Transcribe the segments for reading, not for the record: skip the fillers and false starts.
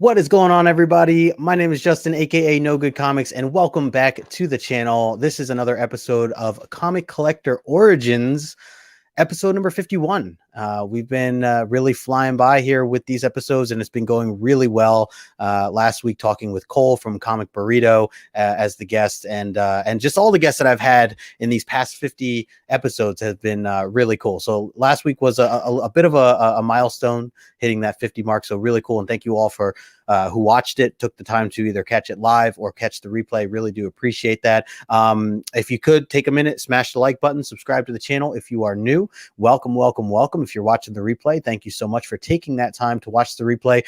What is going on, everybody? My name is Justin, aka No Good Comics, and welcome back to the channel. This is another episode of Comic Collector Origins, episode number 51. We've been really flying by here with these episodes, and it's been going really well. Last week, talking with Cole from Comic Burrito as the guest, and just all the guests that I've had in these past 50 episodes have been really cool. So last week was a bit of a milestone, hitting that 50 mark. So really cool, and thank you all for who watched it, took the time to either catch it live or catch the replay. Really do appreciate that. If you could take a minute, smash the like button, subscribe to the channel. If you are new, welcome, welcome, welcome. If you're watching the replay, thank you so much for taking that time to watch the replay.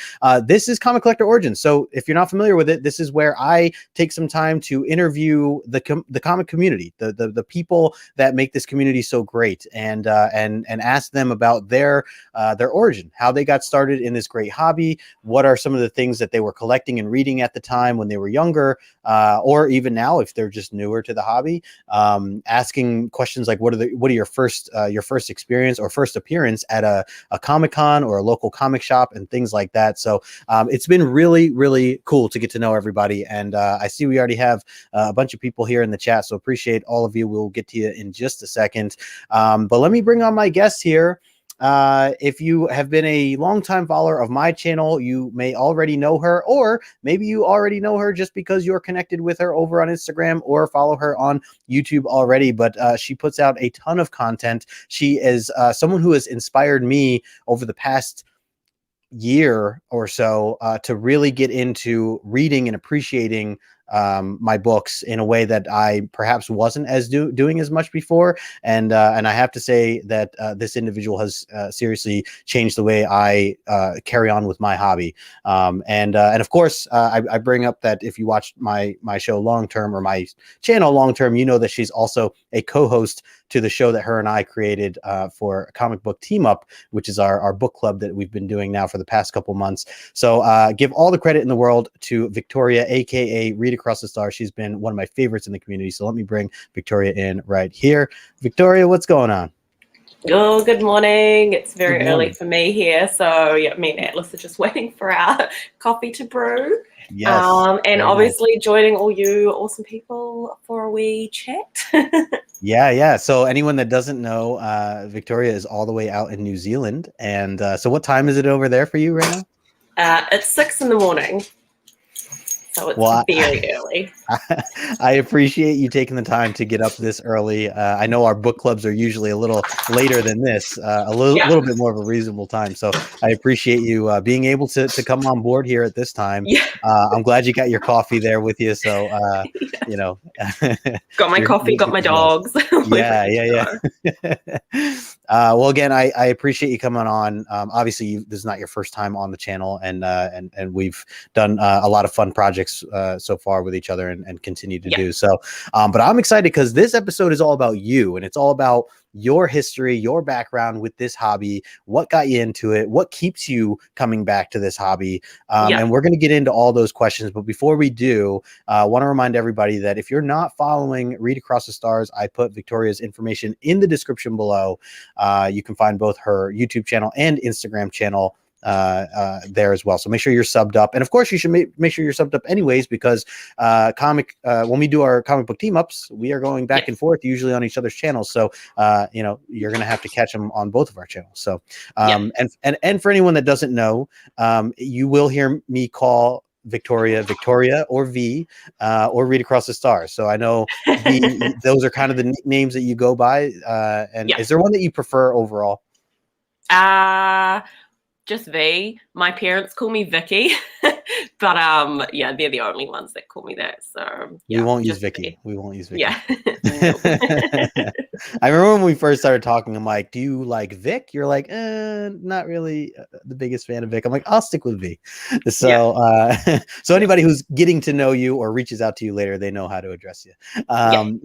This is Comic Collector Origins. So if you're not familiar with it, this is where I take some time to interview the comic community, the people that make this community so great, and ask them about their origin, how they got started in this great hobby, what are some of the things that they were collecting and reading at the time when they were younger, or even now if they're just newer to the hobby. Asking questions like what are your first experience or first appearance at a Comic-Con or a local comic shop and things like that. So it's been really, really cool to get to know everybody. And I see we already have a bunch of people here in the chat, so appreciate all of you. We'll get to you in just a second. But let me bring on my guest here. If you have been a longtime follower of my channel, you may already know her, or maybe you already know her just because you're connected with her over on Instagram or follow her on YouTube already. But she puts out a ton of content. She is someone who has inspired me over the past year or so to really get into reading and appreciating my books in a way that I perhaps wasn't as doing as much before. And I have to say that this individual has seriously changed the way I carry on with my hobby. And of course, I bring up that if you watch my show long term, or my channel long term, you know that she's also a co-host to the show that her and I created for Comic Book Team Up, which is our book club that we've been doing now for the past couple months. So give all the credit in the world to Victoria, aka Read Across the Stars. She's been one of my favorites in the community. So let me bring Victoria in right here. Victoria, what's going on? Oh, good morning. It's very early for me here. So yeah, me and Atlas are just waiting for our coffee to brew. Yes. And obviously joining all you awesome people for a wee chat. Yeah. So anyone that doesn't know, Victoria is all the way out in New Zealand. And so what time is it over there for you right now? It's 6 in the morning. So it's very early. I appreciate you taking the time to get up this early. I know our book clubs are usually a little later than this, a little bit more of a reasonable time. So I appreciate you being able to come on board here at this time. Yeah. I'm glad you got your coffee there with you. So, you know. Got my coffee, got my dogs. Yeah. Well, again, I appreciate you coming on. Obviously, this is not your first time on the channel, and we've done a lot of fun projects so far with each other and continue to do so. But I'm excited because this episode is all about you, and it's all about your history, your background with this hobby, what got you into it, what keeps you coming back to this hobby. And we're going to get into all those questions. But before we do, I want to remind everybody that if you're not following Read Across the Stars, I put Victoria's information in the description below. You can find both her YouTube channel and Instagram channel there as well. So make sure you're subbed up, and of course you should make sure you're subbed up anyways, because when we do our comic book team ups, we are going back and forth usually on each other's channels. So you know, you're gonna have to catch them on both of our channels. So and for anyone that doesn't know, you will hear me call Victoria or V or Read Across the Stars. So I know those are kind of the nicknames that you go by, and is there one that you prefer overall? Just V. My parents call me Vicky, but yeah, they're the only ones that call me that. So we won't use Vicky. We won't use Vicky. Yeah. I remember when we first started talking, I'm like, do you like Vic? You're like, not really the biggest fan of Vic. I'm like, I'll stick with V. So so anybody who's getting to know you or reaches out to you later, they know how to address you.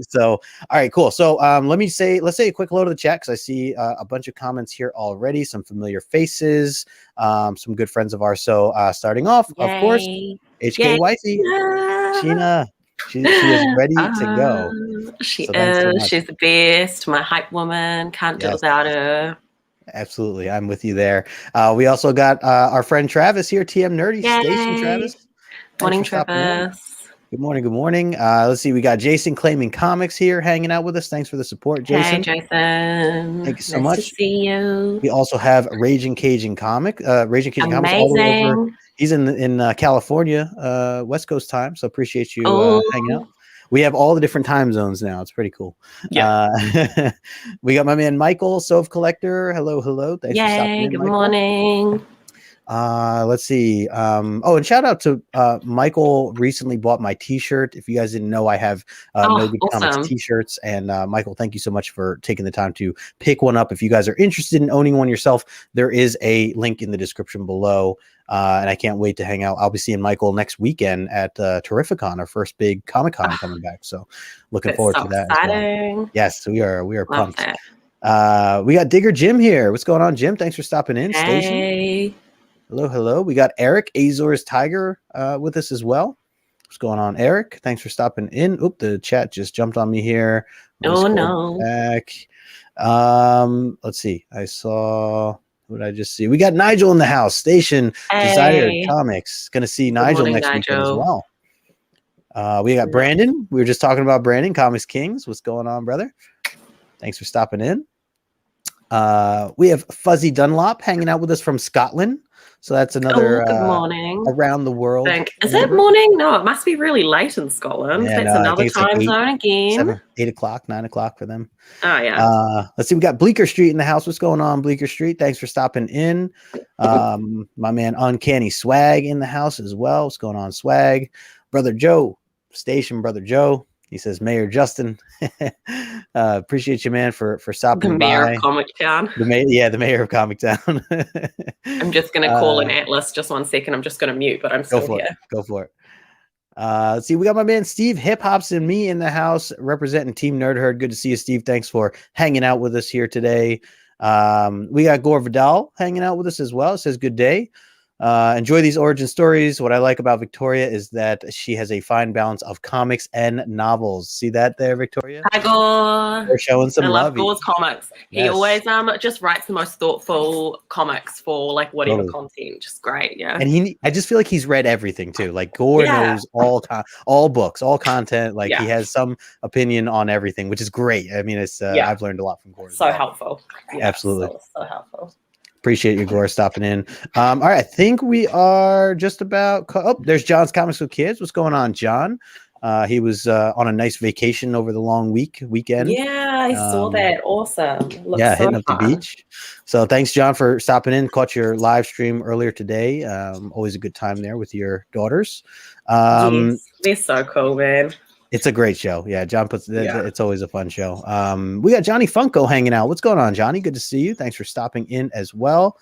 So all right, cool. So let's say a quick hello to the chat, because I see a bunch of comments here already, some familiar faces, some good friends of ours. So starting off, of course, HK Wifey, Sheena. She is ready to go. She is. She's the best. My hype woman. Can't do without her. Absolutely. I'm with you there. We also got our friend Travis here, TM Nerdy Station. Travis. Morning, Travis. Good morning. Good morning. Let's see. We got Jason Claiming Comics here hanging out with us. Thanks for the support, Jason. Hey, Jason. Thank you so nice much. to see you. We also have Ragin Cajun Comics all the way over. He's in California, West Coast time. So appreciate you hanging out. We have all the different time zones now. It's pretty cool. Yeah. We got my man Michael, Sove Collector. Hello. Thanks for stopping in, good Michael. Morning. Let's see. And shout out to Michael. Recently bought my T-shirt. If you guys didn't know, I have No Good Comics T-shirts. And Michael, thank you so much for taking the time to pick one up. If you guys are interested in owning one yourself, there is a link in the description below. And I can't wait to hang out. I'll be seeing Michael next weekend at Terrificon, our first big Comic-Con coming back. So looking forward to that. Exciting. As well. Yes, we are pumped. We got Digger Jim here. What's going on, Jim? Thanks for stopping in. Hey. Station. Hello. We got Eric, Azor's Tiger, with us as well. What's going on, Eric? Thanks for stopping in. Oop, the chat just jumped on me here. No. Back. Let's see. I saw... What did I just see? We got Nigel in the house. Station Desired Comics. Going to see Nigel next weekend as well. We got Brandon. We were just talking about Brandon, Comics Kings. What's going on, brother? Thanks for stopping in. We have Fuzzy Dunlop hanging out with us from Scotland. So that's another good morning. Around the world. Is it morning? No, it must be really late in Scotland. Yeah, that's another time zone again. 8 o'clock, 9 o'clock for them. Oh, yeah. Let's see. We got Bleecker Street in the house. What's going on, Bleecker Street? Thanks for stopping in. My man Uncanny Swag in the house as well. What's going on, Swag? Brother Joe, Station Brother Joe. He says, Mayor Justin, appreciate you, man, for stopping by. The mayor of Comic Town. The mayor of Comic Town. I'm just going to call an Atlas. Just 1 second. I'm just going to mute, but I'm still here. Go for it. Let's see. We got my man Steve Hip Hops and me in the house representing Team Nerd Herd. Good to see you, Steve. Thanks for hanging out with us here today. We got Gore Vidal hanging out with us as well. It says, good day. Enjoy these origin stories. What I like about Victoria is that she has a fine balance of comics and novels. See that there, Victoria? Hi, Gore. We're showing some love. I love Gore's comics. Yes. He always just writes the most thoughtful comics for like whatever content. Just great, yeah. And I just feel like he's read everything too. Like Gore knows all books, all content. Like he has some opinion on everything, which is great. I mean, it's I've learned a lot from Gore. So helpful. Yeah, absolutely. So helpful. Appreciate you, Gore, stopping in. All right, I think we are just about. There's John's Comics with Kids. What's going on, John? He was on a nice vacation over the long weekend. Yeah, I saw that. Awesome. Hitting up the beach. So thanks, John, for stopping in. Caught your live stream earlier today. Always a good time there with your daughters. Yes, they're so cool, man. It's a great show. Yeah, John puts it's always a fun show. We got Johnny Funko hanging out. What's going on, Johnny? Good to see you. Thanks for stopping in as well.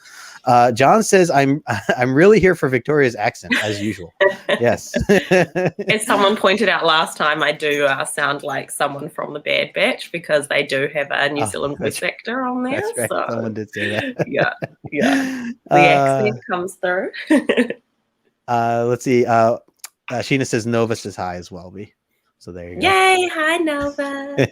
John says, I'm really here for Victoria's accent as usual. Yes. As someone pointed out last time, I do sound like someone from the Bad Batch because they do have a New Zealand voice actor on there. That's right. So, someone did say that. yeah. The accent comes through. Let's see. Sheena says Nova says hi as well. So there you go. Yay! Hi, Nova.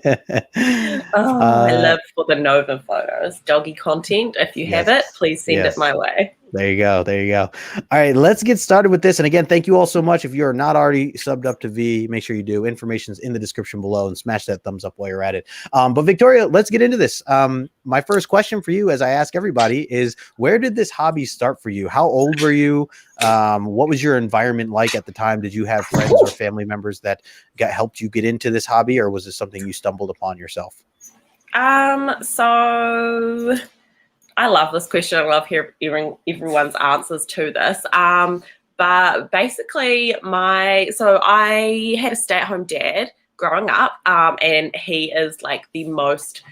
I love for the Nova photos. Doggy content. If you have it, please send it my way. There you go. All right, let's get started with this. And again, thank you all so much. If you're not already subbed up to V, make sure you do. Information's in the description below and smash that thumbs up while you're at it. But Victoria, let's get into this. My first question for you, as I ask everybody, is where did this hobby start for you? How old were you? What was your environment like at the time? Did you have friends or family members that helped you get into this hobby, or was this something you stumbled upon yourself? So I love this question. I love hearing everyone's answers to this. But basically I had a stay-at-home dad growing up, and he is like the most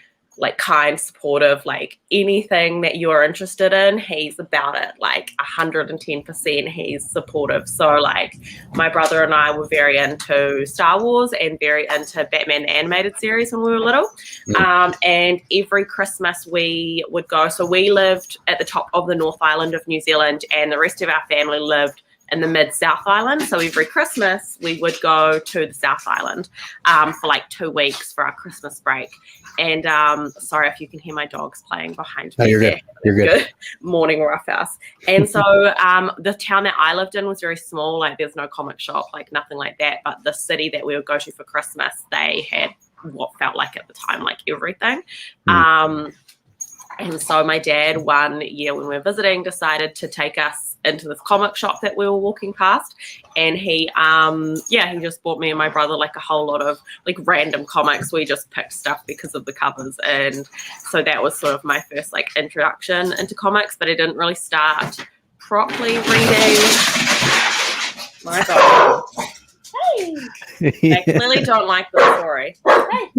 kind, supportive, like anything that you're interested in, he's about it, like 110%. He's supportive. So like my brother and I were very into Star Wars and very into Batman the animated series when we were little. And every Christmas we would go. So we lived at the top of the North Island of New Zealand, and the rest of our family lived in the mid-South Island. So every Christmas we would go to the South Island for like 2 weeks for our Christmas break. And sorry if you can hear my dogs playing behind me. No, you're good. You're good. Morning roughhouse. And so the town that I lived in was very small. Like there's no comic shop, like nothing like that. But the city that we would go to for Christmas, they had what felt like at the time like everything. And so my dad, one year when we were visiting, decided to take us into this comic shop that we were walking past. And he just bought me and my brother like a whole lot of like random comics. We just picked stuff because of the covers. And so that was sort of my first like introduction into comics, but I didn't really start properly reading. My God. Hey. I clearly don't like the story. Hey.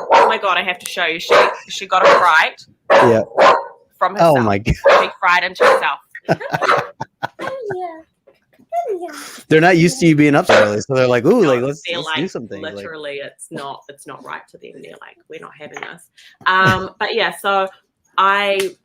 Oh my God, I have to show you. She got a fright. Yeah. From herself. Oh my God. She cried into herself. They're not used to you being up so early, so they're like, "Ooh, No, like let's do something." Literally, it's not right to them. They're like, "We're not having this." But yeah, so I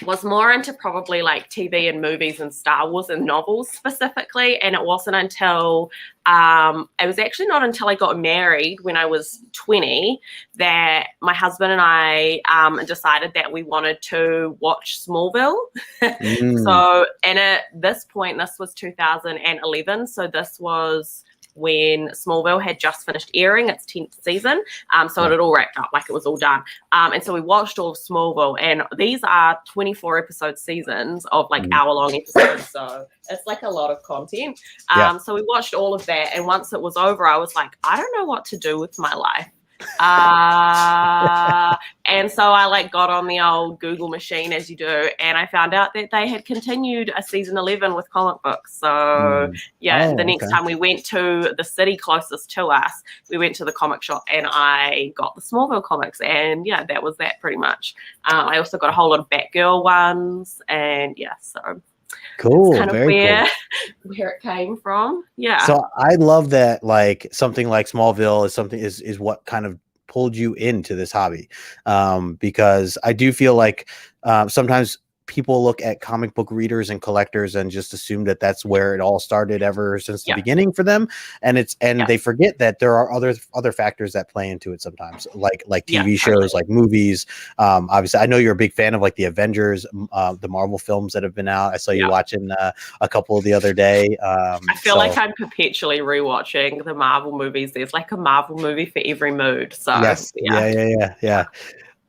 was more into probably like TV and movies and Star Wars and novels specifically. And it wasn't until, it was actually not until I got married when I was 20 that my husband and I decided that we wanted to watch Smallville. So, and at this point, this was 2011. So this was when Smallville had just finished airing its 10th season. So it had all wrapped up, like it was all done. And so we watched all of Smallville, and these are 24 episode seasons of like hour-long episodes. So it's like a lot of content. So we watched all of that, and once it was over, I was like, I don't know what to do with my life. And so I like got on the old Google machine, as you do, and I found out that they had continued a season 11 with comic books. So the next time we went to the city closest to us, we went to the comic shop and I got the Smallville comics, and yeah, that was that pretty much. I also got a whole lot of Batgirl ones, and yeah, so cool. Kind of Very where cool. it came from. Yeah. So I love that, like something like Smallville is what kind of pulled you into this hobby, because I do feel like sometimes people look at comic book readers and collectors and just assume that that's where it all started ever since the beginning for them, and they forget that there are other factors that play into it sometimes, like TV shows, like movies. Obviously, I know you're a big fan of like the Avengers, the Marvel films that have been out. I saw you watching a couple the other day. I feel like I'm perpetually rewatching the Marvel movies. There's like a Marvel movie for every mood. So yeah.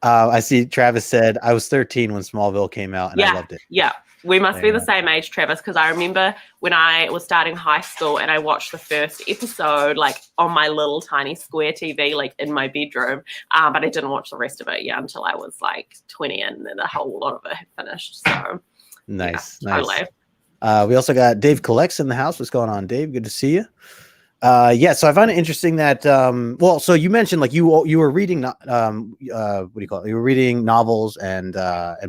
I see Travis said, I was 13 when Smallville came out and I loved it. Yeah. We must be the same age, Travis, because I remember when I was starting high school and I watched the first episode like on my little tiny square TV, like in my bedroom. But I didn't watch the rest of it until I was like 20, and then a whole lot of it had finished. So nice. Totally. We also got Dave Collects in the house. What's going on, Dave? Good to see you. So I find it interesting that so you mentioned like you were reading what do you call it? You were reading novels and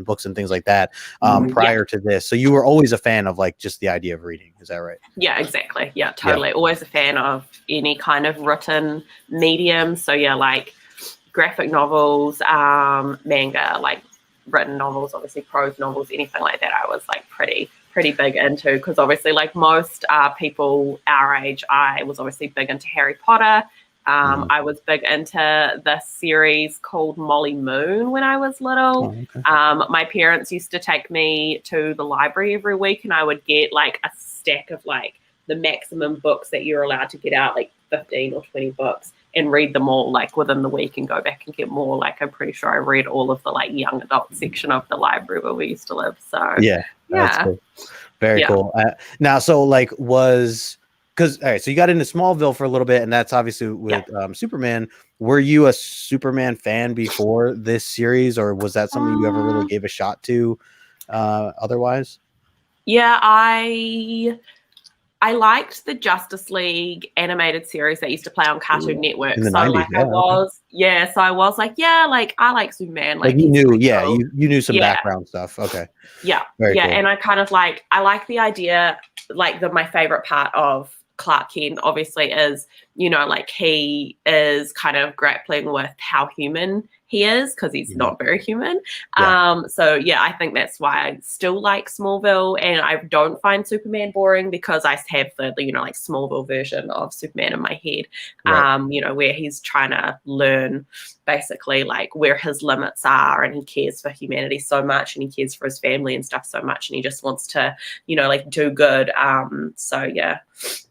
books and things like that prior to this. So you were always a fan of like just the idea of reading. Is that right? Yeah, exactly. Yeah, totally. Always a fan of any kind of written medium. So yeah, like graphic novels, manga, like written novels, obviously prose novels, anything like that. I was like pretty big into, because obviously like most people our age, I was obviously big into Harry Potter. I was big into the series called Molly Moon when I was little. My parents used to take me to the library every week, and I would get like a stack of like the maximum books that you're allowed to get out, like 15 or 20 books, and read them all like within the week and go back and get more. Like I'm pretty sure I read all of the like young adult section of the library where we used to live. So that's cool. Very cool. Now, so like because all right, so you got into Smallville for a little bit, and that's obviously with Superman. Were you a Superman fan before this series, or was that something you ever really gave a shot to otherwise? Yeah, I liked the Justice League animated series that used to play on Cartoon Network. In the so 90s, like I was like, like I like Superman. Like you knew, you knew some background stuff. Okay. Yeah. Very cool. And I kind of like, I like the idea, like my favorite part of Clark Kent obviously is, like he is kind of grappling with how human he is, because he's not very human. Yeah. So yeah, I think that's why I still like Smallville, and I don't find Superman boring because I have the like Smallville version of Superman in my head. Right. Where he's trying to learn basically like where his limits are, and he cares for humanity so much, and he cares for his family and stuff so much, and he just wants to like do good. So yeah,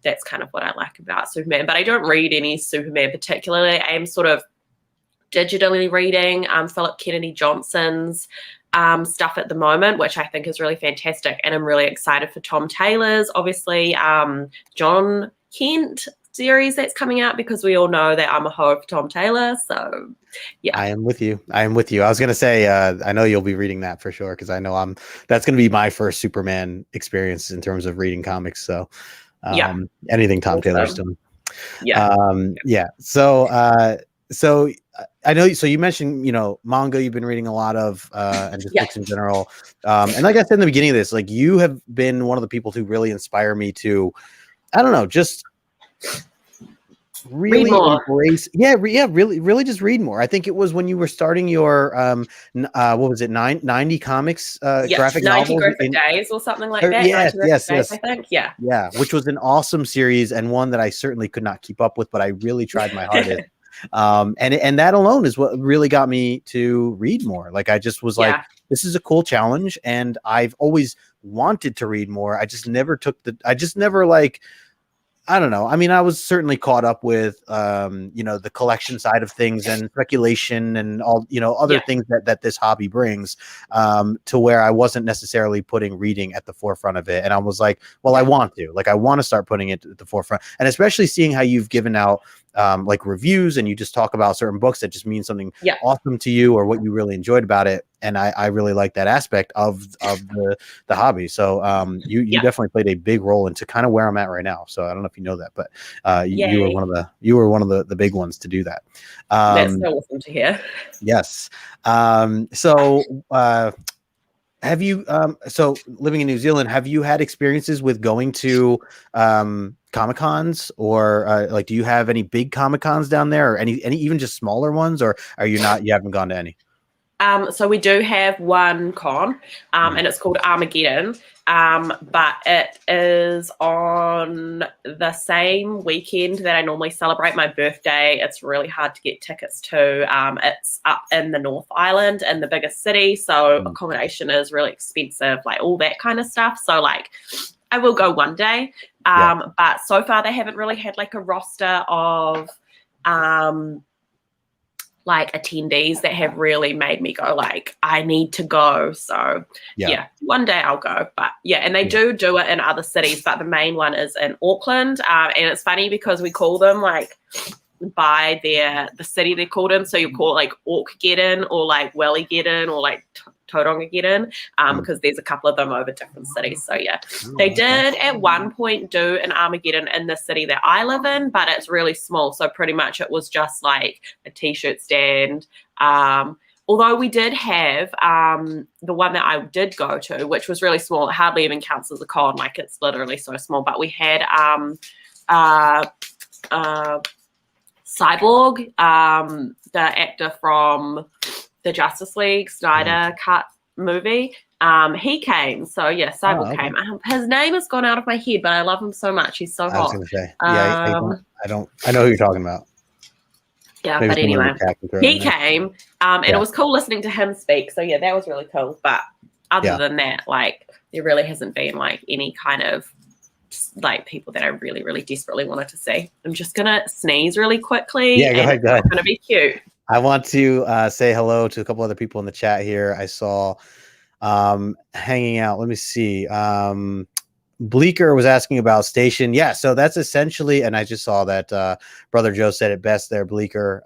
that's kind of what I like about Superman. But I don't read any Superman particularly. I am sort of digitally reading Philip Kennedy Johnson's stuff at the moment, which I think is really fantastic, and I'm really excited for Tom Taylor's obviously John Kent series that's coming out, because we all know that I'm a hoe for Tom Taylor. So yeah, I am with you. I was gonna say I know you'll be reading that for sure, because I know that's gonna be my first Superman experience in terms of reading comics. So anything Tom Taylor's doing. Yeah. So I know. So you mentioned manga you've been reading a lot of, and just books in general. And like I said in the beginning of this, like you have been one of the people who really inspire me to, I don't know, just really embrace really just read more. I think it was when you were starting your what was it, 90 comics graphic 90 novels graphic days or something like that. Yes, I think which was an awesome series, and one that I certainly could not keep up with, but I really tried my hardest. And that alone is what really got me to read more. Like I just was like, this is a cool challenge, and I've always wanted to read more. I just never I don't know. I mean, I was certainly caught up with, the collection side of things and speculation and all, other things that this hobby brings, to where I wasn't necessarily putting reading at the forefront of it. And I was like, well, I want to start putting it at the forefront. And especially seeing how you've given out like reviews, and you just talk about certain books that just mean something awesome to you, or what you really enjoyed about it. And I really like that aspect of the hobby. So you definitely played a big role into kind of where I'm at right now. So I don't know if you know that, but you were one of the big ones to do that. That's so awesome to hear. Yes. Have you so living in New Zealand, have you had experiences with going to Comic-Cons, or like do you have any big Comic-Cons down there, or any even just smaller ones, or are you haven't gone to any? So we do have one con, and it's called Armageddon, but it is on the same weekend that I normally celebrate my birthday. It's really hard to get tickets to. It's up in the North Island in the biggest city, so accommodation is really expensive, like all that kind of stuff. So like I will go one day, but so far they haven't really had like a roster of like attendees that have really made me go like, I need to go. So one day I'll go. But and they do it in other cities, but the main one is in Auckland. And it's funny because we call them like by the city they're called in. So you call it like Auckgeddon, or like Welligeddon, or like Taurongageddon, because there's a couple of them over different cities. So they did at one point do an Armageddon in the city that I live in, but it's really small. So pretty much it was just like a t-shirt stand. Although we did have the one that I did go to, which was really small. It hardly even counts as a con. Like it's literally so small. But we had Cyborg, the actor from the Justice League Snyder cut movie. He came. So Cyborg came. His name has gone out of my head, but I love him so much. He's so hot. I was going to say, I know who you're talking about. Yeah, maybe, but anyway, he came, and it was cool listening to him speak. So that was really cool. But other than that, like there really hasn't been like any kind of like people that I really, really desperately wanted to see. I'm just gonna sneeze really quickly. Yeah, go ahead. It's gonna be cute. I want to say hello to a couple other people in the chat here. I saw hanging out. Let me see. Bleeker was asking about Station. Yeah, so that's essentially, and I just saw that Brother Joe said it best there, Bleeker.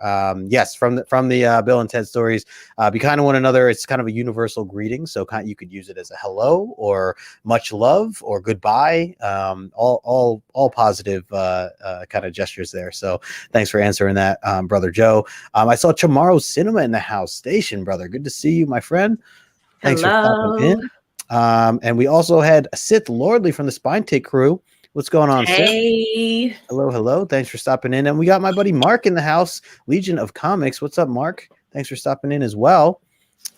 Yes, from the Bill and Ted stories, be kind of one another. It's kind of a universal greeting, so you could use it as a hello, or much love, or goodbye. All positive kind of gestures there. So thanks for answering that, Brother Joe. I saw Chamorro Cinema in the house. Station, brother, good to see you, my friend. Thanks for stopping in. And we also had Sith Lordley from the SpineTicks crew. What's going on, hey Sith? Hello. Thanks for stopping in. And we got my buddy Mark in the house, Legion of Comics. What's up, Mark? Thanks for stopping in as well.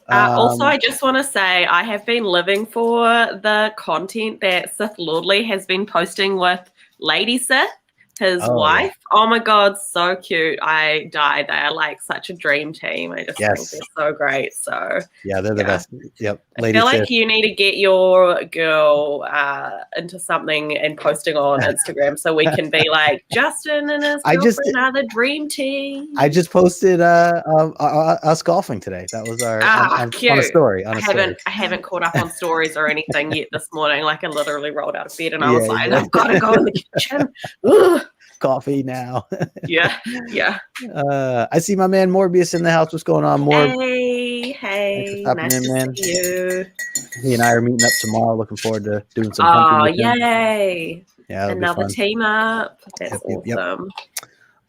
Also, I just want to say I have been living for the content that Sith Lordley has been posting with Lady Sith, his wife. Yeah. Oh my God, so cute. I died. They are like such a dream team. I just think they're so great. So yeah, they're the best. Yep. I feel like you need to get your girl into something and posting on Instagram so we can be like, Justin and his girlfriend are the dream team. I just posted us golfing today. That was our cute. on a story. I haven't caught up on stories or anything yet this morning. Like I literally rolled out of bed and I was like, I've got to go in the kitchen. Coffee now. yeah. I see my man Morbius in the house. What's going on, Morb? Hey, nice to see you. He and I are meeting up tomorrow. Looking forward to doing some hunting with him. Yay! Yeah, another team up. That's awesome. Yep.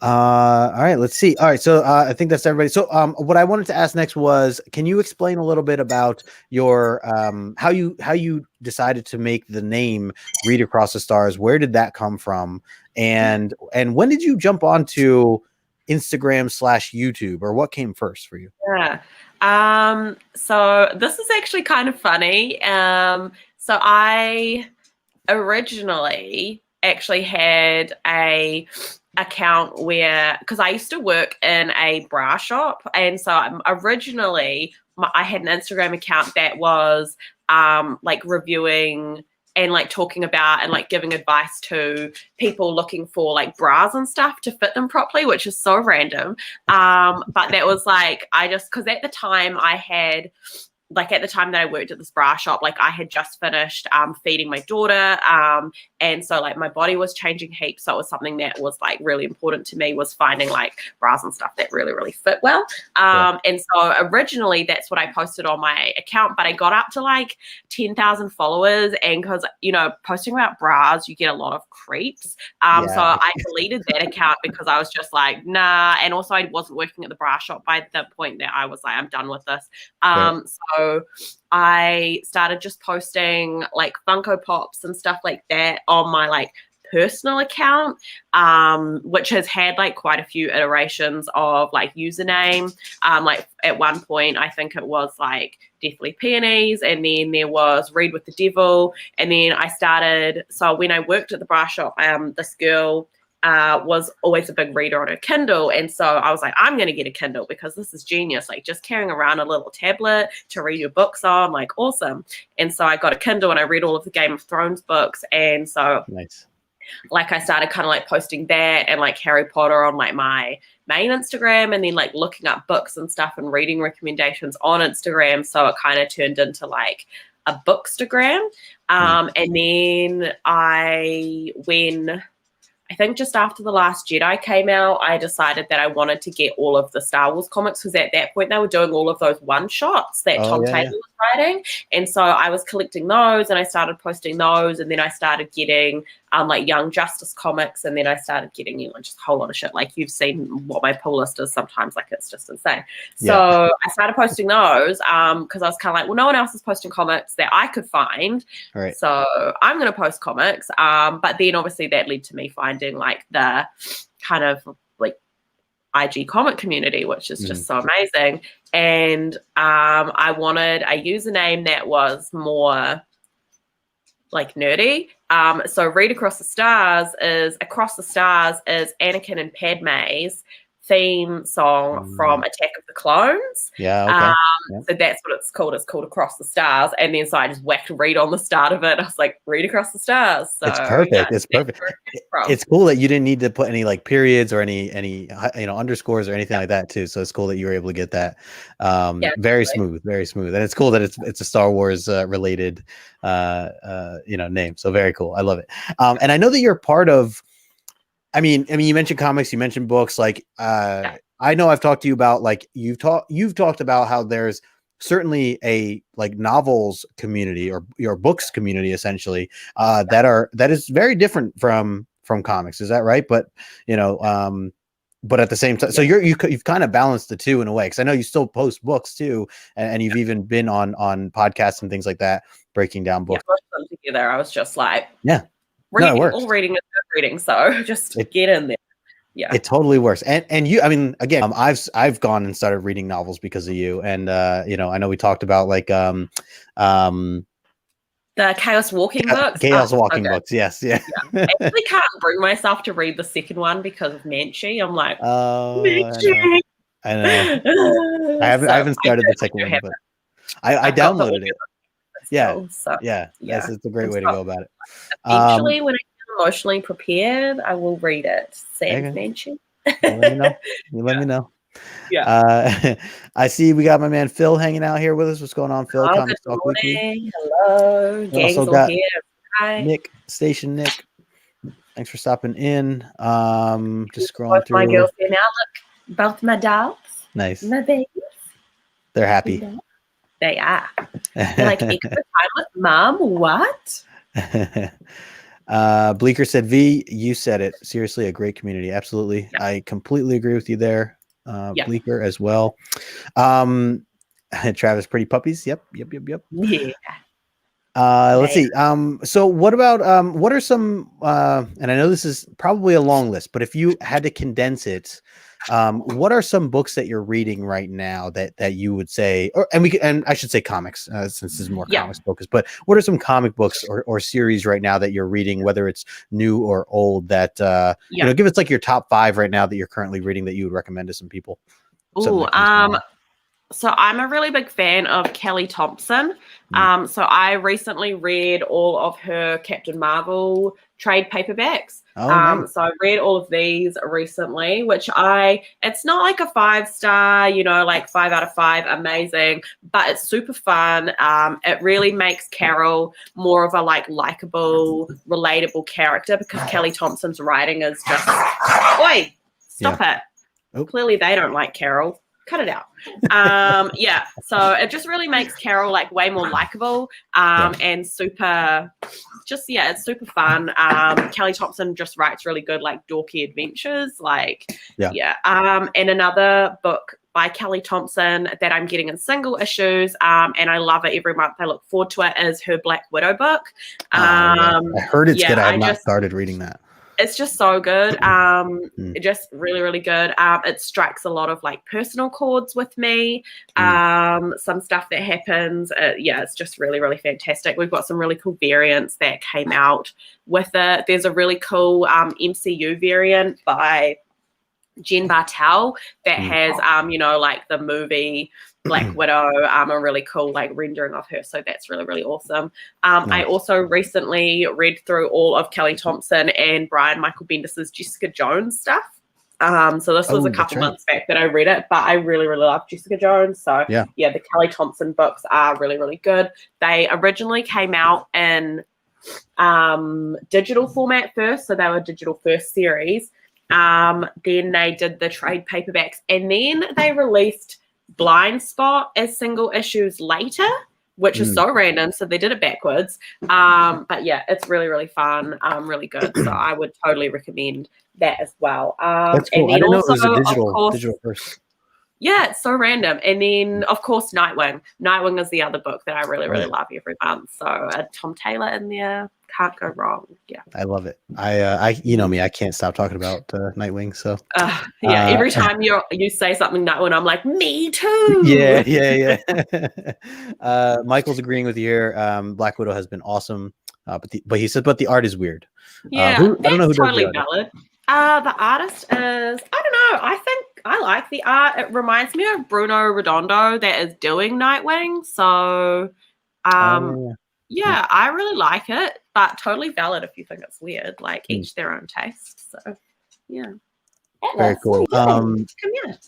All right, let's see. All right, so I think that's everybody. So what I wanted to ask next was, can you explain a little bit about your how you decided to make the name Read Across the Stars? Where did that come from? And when did you jump onto Instagram/YouTube, or what came first for you? Yeah. So this is actually kind of funny. So I originally actually had a account where, because I used to work in a bra shop, and so originally I had an Instagram account that was like reviewing and like talking about and like giving advice to people looking for like bras and stuff to fit them properly, which is so random. But that was like, because at the time I had, like at the time that I worked at this bra shop, like I had just finished feeding my daughter. And so like my body was changing heaps. So it was something that was like really important to me, was finding like bras and stuff that really, really fit well. And so originally that's what I posted on my account, but I got up to like 10,000 followers. And because, you know, posting about bras, you get a lot of creeps. So I deleted that account because I was just like, nah. And also I wasn't working at the bra shop by the point that I was like, I'm done with this. So I started just posting like Funko Pops and stuff like that on my like personal account, which has had like quite a few iterations of like username. Like at one point, I think it was like Deathly Peonies, and then there was Read with the Devil. And then I started, so when I worked at the bra shop, this girl was always a big reader on her Kindle. And so I was like, I'm going to get a Kindle because this is genius. Like just carrying around a little tablet to read your books on, like awesome. And so I got a Kindle and I read all of the Game of Thrones books. And so like I started kind of like posting that and like Harry Potter on like my main Instagram, and then like looking up books and stuff and reading recommendations on Instagram. So it kind of turned into like a bookstagram. And then I think just after The Last Jedi came out, I decided that I wanted to get all of the Star Wars comics, because at that point they were doing all of those one-shots that Tom Taylor was writing. And so I was collecting those and I started posting those, and then I started getting like Young Justice comics, and then I started getting, you know, just a whole lot of shit. Like you've seen what my pull list is sometimes, like it's just insane. So I started posting those because I was kind of like, well, no one else is posting comics that I could find. Right. So I'm going to post comics. But then obviously that led to me finding like the kind of like IG comic community, which is just so amazing. And I wanted a username that was more like nerdy. So Read Across the Stars is Anakin and Padme's theme song from Attack of the Clones. So that's what it's called. It's called Across the Stars. And then so I just whacked Read on the start of it. I was like, Read Across the Stars. So it's perfect. It's perfect. It's cool that you didn't need to put any like periods or any you know underscores or anything like that too. So it's cool that you were able to get that. Very smooth. And it's cool that it's a Star Wars related you know name. So very cool. I love it. And I know that you're part of, I mean, you mentioned comics, you mentioned books. Like, I know I've talked to you about like you've talked about how there's certainly a like novels community or your books community essentially that is very different from comics. Is that right? But you know, but at the same time, so you've kind of balanced the two in a way, because I know you still post books too, and you've even been on podcasts and things like that, breaking down books. Put them together. I was just like, all reading is good reading, so just get in there. Yeah. It totally works. And you, I mean, again, I've gone and started reading novels because of you. And you know, I know we talked about like The Chaos Walking books. Chaos Oh, Walking okay. books. Yes, yeah. I actually can't bring myself to read the second one because of Manchi. I'm like, Oh, Manchi. I know. I haven't started the second one, but I downloaded it. Yeah. So Yeah. yeah. It's a great way to go about it. Eventually, when I feel emotionally prepared, I will read it. Sam's Okay. Manchi. You let me know. You let me know. Yeah. I see we got my man Phil hanging out here with us. What's going on, Phil? Oh, Comics good Talk morning. Weekly. Hello. We also Gang's all got here. Hi. Nick, Station Nick. Thanks for stopping in. Just scrolling Both my through. girls here now. Look, both my dogs. Nice. My babies. They're happy. They are. They're like, extra time with mom? What? Bleeker said, V, you said it. Seriously, a great community. Absolutely. Yeah. I completely agree with you there. Yeah. Bleeker as well. Travis, pretty puppies. Yep. Yeah. Let's see. So what about what are some and I know this is probably a long list, but if you had to condense it, what are some books that you're reading right now that you would say, and I should say comics, since this is more comics focused, but what are some comic books or series right now that you're reading, whether it's new or old, that you know, give us like your top 5 right now that you're currently reading that you would recommend to some people? Ooh, so I'm a really big fan of Kelly Thompson. So I recently read all of her Captain Marvel trade paperbacks. Nice. So I read all of these recently, which it's not like a 5-star, you know, like 5 out of 5, amazing, but it's super fun. It really makes Carol more of a likable, relatable character because Kelly Thompson's writing is just, oi, stop it. Oh. Clearly they don't like Carol. Cut it out. So it just really makes Carol like way more likable and super, just it's super fun. Kelly Thompson just writes really good like dorky adventures, and another book by Kelly Thompson that I'm getting in single issues, and I love it every month. I look forward to it, is her Black Widow book. I heard it's good. I have not started reading that. It's just so good. Just really, really good. It strikes a lot of like personal chords with me. Some stuff that happens. It's just really, really fantastic. We've got some really cool variants that came out with it. There's a really cool MCU variant by Jen Bartel that has, like the movie Black Widow, a really cool like rendering of her. So that's really, really awesome. Nice. I also recently read through all of Kelly Thompson and Brian Michael Bendis's Jessica Jones stuff. So this was a couple months back that I read it, but I really, really love Jessica Jones. So the Kelly Thompson books are really, really good. They originally came out in digital format first. So they were digital first series. Then they did the trade paperbacks, and then they released Blind Spot as single issues later, which is so random. So they did it backwards. But it's really, really fun, really good. So I would totally recommend that as well. That's cool. And then I didn't also, know it was a of course, digital first. Yeah, it's so random. And then, of course, Nightwing. Nightwing is the other book that I really, really love every month. So Tom Taylor in there, can't go wrong. Yeah, I love it. I you know me, I can't stop talking about Nightwing. So every time you say something Nightwing, I'm like, me too. Yeah. Michael's agreeing with you here. Black Widow has been awesome, but he said, but the art is weird. Yeah, I don't know who totally does the art. valid. The artist is, I don't know. I think I like the art. It reminds me of Bruno Redondo that is doing Nightwing. So, I really like it, but totally valid if you think it's weird. Like each their own taste. So, yeah. Very cool. Come here.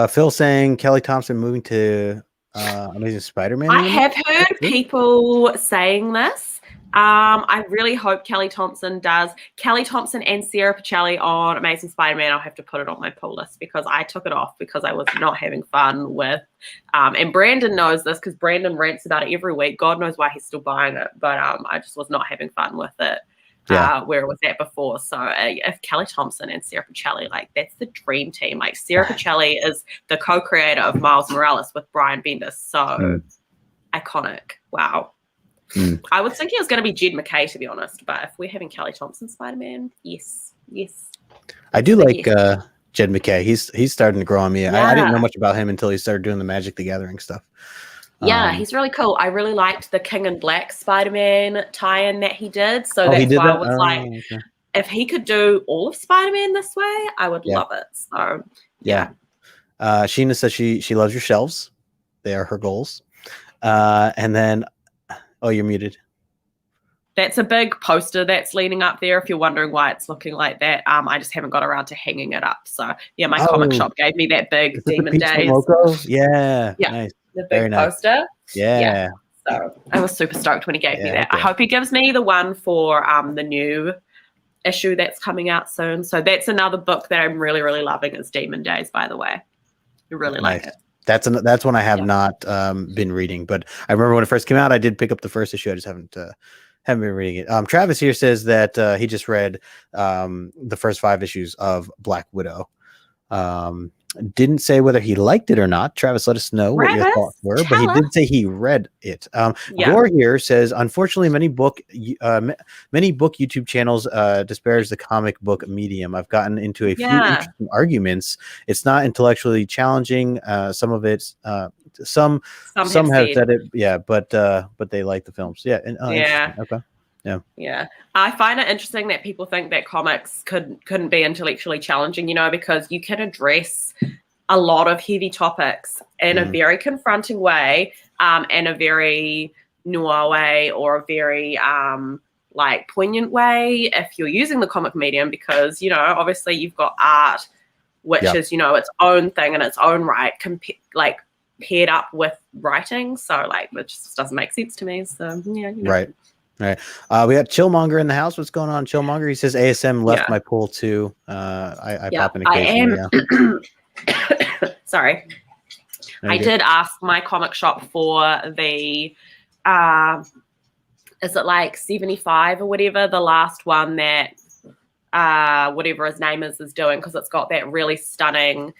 Phil saying Kelly Thompson moving to Amazing Spider-Man. I have heard people saying this. I really hope Kelly Thompson does. Kelly Thompson and Sarah Pichelli on Amazing Spider-Man. I'll have to put it on my pull list because I took it off because I was not having fun with. And Brandon knows this because Brandon rants about it every week. God knows why he's still buying it, but I just was not having fun with it. Where it was at before. So if Kelly Thompson and Sarah Pichelli, like that's the dream team. Like Sarah Pichelli is the co-creator of Miles Morales with Brian Bendis. So iconic. Wow. I was thinking it was going to be Jed McKay, to be honest. But if we're having Kelly Thompson Spider-Man, yes. Yes. I do like Yes. Jed McKay. He's starting to grow on me. I didn't know Yeah. much about him until he started doing the Magic the Gathering stuff. Yeah, he's really cool. I really liked the King in Black Spider-Man tie-in that he did. So He that's did why I that? was like, Oh, okay. if he could do all of Spider-Man this way, I would Yeah. love it. So Yeah. Sheena says she loves your shelves. They are her goals. And then, oh, you're muted. That's a big poster that's leaning up there. If you're wondering why it's looking like that, I just haven't got around to hanging it up. So yeah, my comic shop gave me that big Is it the Demon Peach Days. Momoko? Yeah. Yeah, Nice. the Very big nice. poster. Yeah. So I was super stoked when he gave me that. Okay. I hope he gives me the one for the new issue that's coming out soon. So that's another book that I'm really, really loving is Demon Days, by the way. I really like it. That's one I have not been reading, but I remember when it first came out, I did pick up the first issue. I just haven't been reading it. Travis here says that he just read the first 5 issues of Black Widow. Didn't say whether he liked it or not. Travis, let us know what your thoughts were, but he did say he read it. Gore here says, unfortunately, many book YouTube channels disparage the comic book medium. I've gotten into a few interesting arguments. It's not intellectually challenging. Some of it's some have said it, but they like the films. Okay. Yeah. I find it interesting that people think that comics couldn't be intellectually challenging, because you can address a lot of heavy topics in a very confronting way, and a very noir way, or a very poignant way if you're using the comic medium, because obviously you've got art, which is its own thing in its own right, paired up with writing, so which just doesn't make sense to me. So Right. We got Chillmonger in the house. What's going on, Chillmonger? He says ASM left my pool too. I pop in occasionally. Sorry. I did ask my comic shop for the is it 75 or whatever, the last one that whatever his name is doing, because it's got that really stunning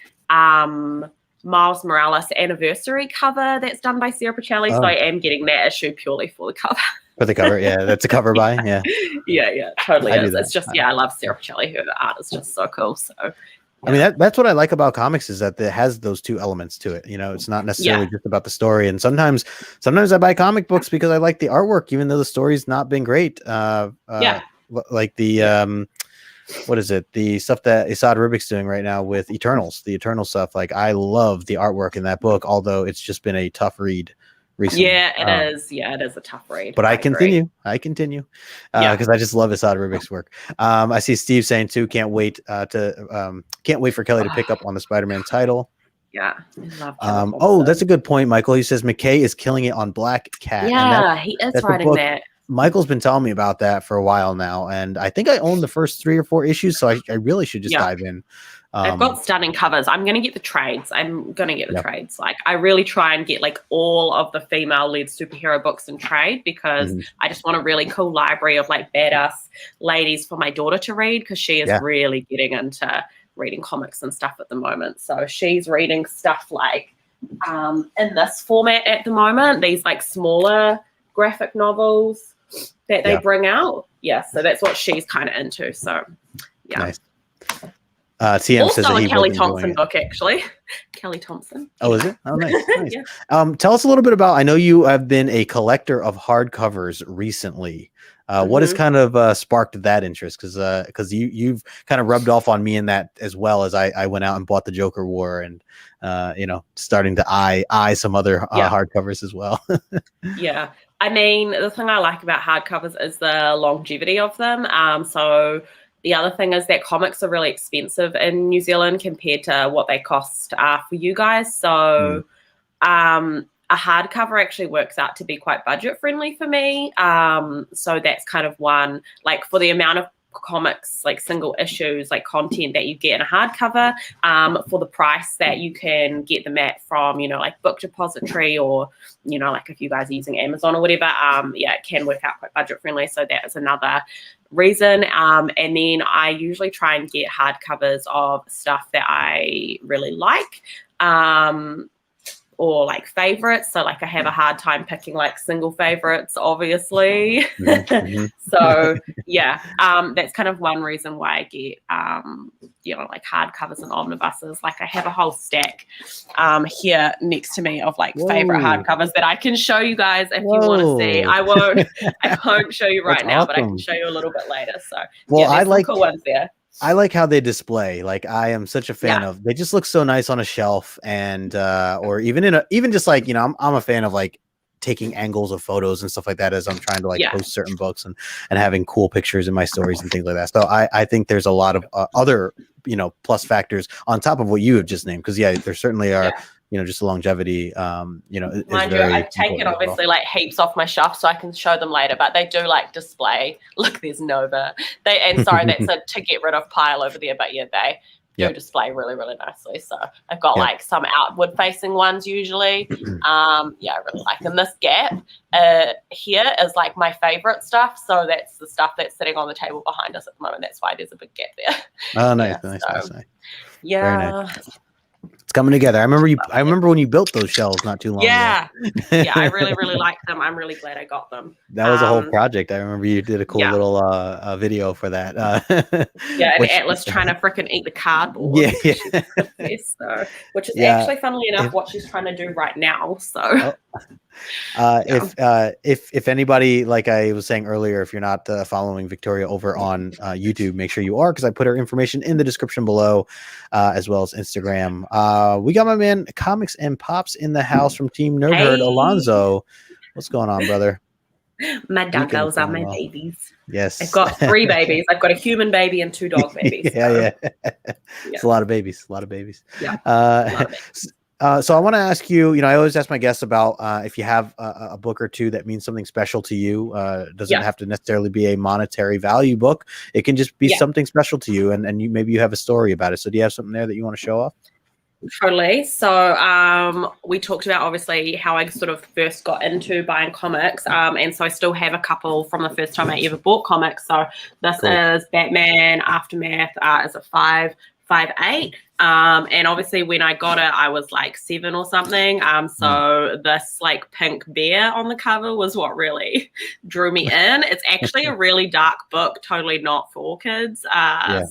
Miles Morales anniversary cover that's done by Sarah Pichelli. So I am getting that issue purely for the cover. For the cover, that's a cover by, yeah, totally is. It's just I love Sarah Pichelli. Her art is just so cool. So I mean, that's what I like about comics, is that it has those two elements to it. It's not necessarily just about the story. And sometimes I buy comic books because I like the artwork, even though the story's not been great. Like the what is it? The stuff that Asad Ribic's doing right now with Eternals, the Eternal stuff. I love the artwork in that book, although it's just been a tough read recently. Yeah, it is. Yeah, it is a tough read. But I continue because I just love Asad Ribic's work. I see Steve saying too, can't wait for Kelly to pick up on the Spider-Man title. Yeah, I love that's a good point, Michael. He says McKay is killing it on Black Cat. Yeah, he is writing that. Michael's been telling me about that for a while now, and I think I own the first 3 or 4 issues, so I really should just dive in. They've got stunning covers. I'm going to get the trades. Trades. I really try and get all of the female-led superhero books in trade, because I just want a really cool library of badass ladies for my daughter to read, because she is really getting into reading comics and stuff at the moment. So she's reading stuff in this format at the moment, these smaller graphic novels that they bring out. So that's what she's kind of into. So nice. TM also says that a Kelly Thompson book, actually. Kelly Thompson. Oh, is it? Oh, nice. Tell us a little bit about, I know you have been a collector of hardcovers recently. What has kind of sparked that interest? Because you've kind of rubbed off on me in that, as well as I went out and bought the Joker War, and starting to eye some other hardcovers as well. Yeah. I mean, the thing I like about hardcovers is the longevity of them. So the other thing is that comics are really expensive in New Zealand compared to what they cost for you guys. So a hardcover actually works out to be quite budget friendly for me. So that's kind of one, for the amount of comics, single issues, content that you get in a hardcover, for the price that you can get them at from, Book Depository, or, if you guys are using Amazon or whatever, it can work out quite budget friendly. So that is another reason. And then I usually try and get hardcovers of stuff that I really like. or like favorites. So like I have a hard time picking like single favorites, obviously. So yeah, that's kind of one reason why I get like hardcovers and omnibuses. Like I have a whole stack here next to me of like favorite hardcovers that I can show you guys if you want to see. I won't show you right now, but I can show you a little bit later. So I like cool ones there. I like how they display. Like I am such a fan of. They just look so nice on a shelf, and or even just like I'm a fan of like taking angles of photos and stuff like that as I'm trying to like post certain books and having cool pictures in my stories and things like that. So I think there's a lot of other plus factors on top of what you have just named, because there certainly are. Just the longevity, Mind you, I've taken obviously like heaps off my shelf so I can show them later, but they do like display. Look, there's Nova. That's a to get rid of pile over there, but they do display really, really nicely. So I've got like some outward facing ones usually. I really like them. This gap here is like my favorite stuff. So that's the stuff that's sitting on the table behind us at the moment. That's why there's a big gap there. Oh, nice, nice. Yeah. Very nice. It's coming together. I remember when you built those shelves not too long ago. I really, really like them. I'm really glad I got them. That was a whole project. I remember you did a cool little video for that. And Atlas trying to freaking eat the cardboard. Which is actually, funnily enough, what she's trying to do right now. So if anybody, like I was saying earlier, if you're not following Victoria over on YouTube, make sure you are, because I put her information in the description below, as well as Instagram. We got my man Comics and Pops in the house from Team Nerd Herd, Alonzo. What's going on, brother? My doggos are my babies. Yes. I've got 3 babies. I've got a human baby and 2 dog babies. It's a lot of babies. So I want to ask you, I always ask my guests about if you have a book or two that means something special to you. Doesn't have to necessarily be a monetary value book. It can just be something special to you, and maybe you have a story about it. So do you have something there that you want to show off? Totally. So we talked about obviously how I sort of first got into buying comics, and so I still have a couple from the first time I ever bought comics. So this is Batman Aftermath. Is it 5.8? And obviously when I got it, I was like 7 or something. So this like pink bear on the cover was what really drew me in. It's actually a really dark book, totally not for kids. I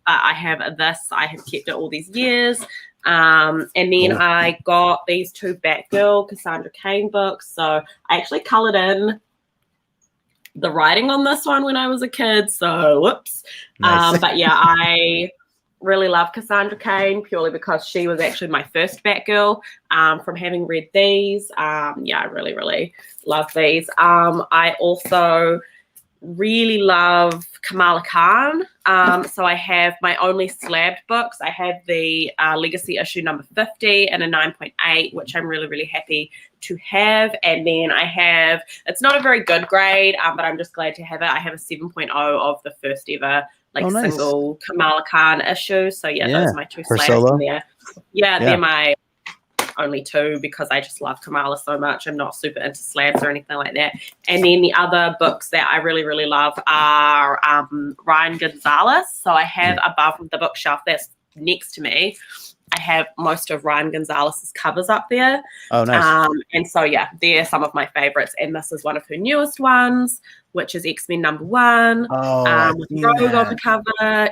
have this. I have kept it all these years. And then I got these 2 Batgirl Cassandra Cain books. So I actually colored in the writing on this one when I was a kid. So whoops. Nice. But I really love Cassandra Cain purely because she was actually my first Batgirl from having read these. I really, really love these. I also really love Kamala Khan. So I have my only slabbed books. I have the Legacy issue number 50 and a 9.8, which I'm really, really happy to have. And then I have, it's not a very good grade, but I'm just glad to have it. I have a 7.0 of the first ever single Kamala Khan issue. So those are my 2 slabs in there. They're my only 2 because I just love Kamala so much. I'm not super into slabs or anything like that. And then the other books that I really, really love are Ryan Gonzalez. So I have above the bookshelf that's next to me, I have most of Ryan Gonzalez's covers up there. Oh, nice. And so, they're some of my favorites. And this is one of her newest ones, which is X-Men number 1. With Rogue on the cover.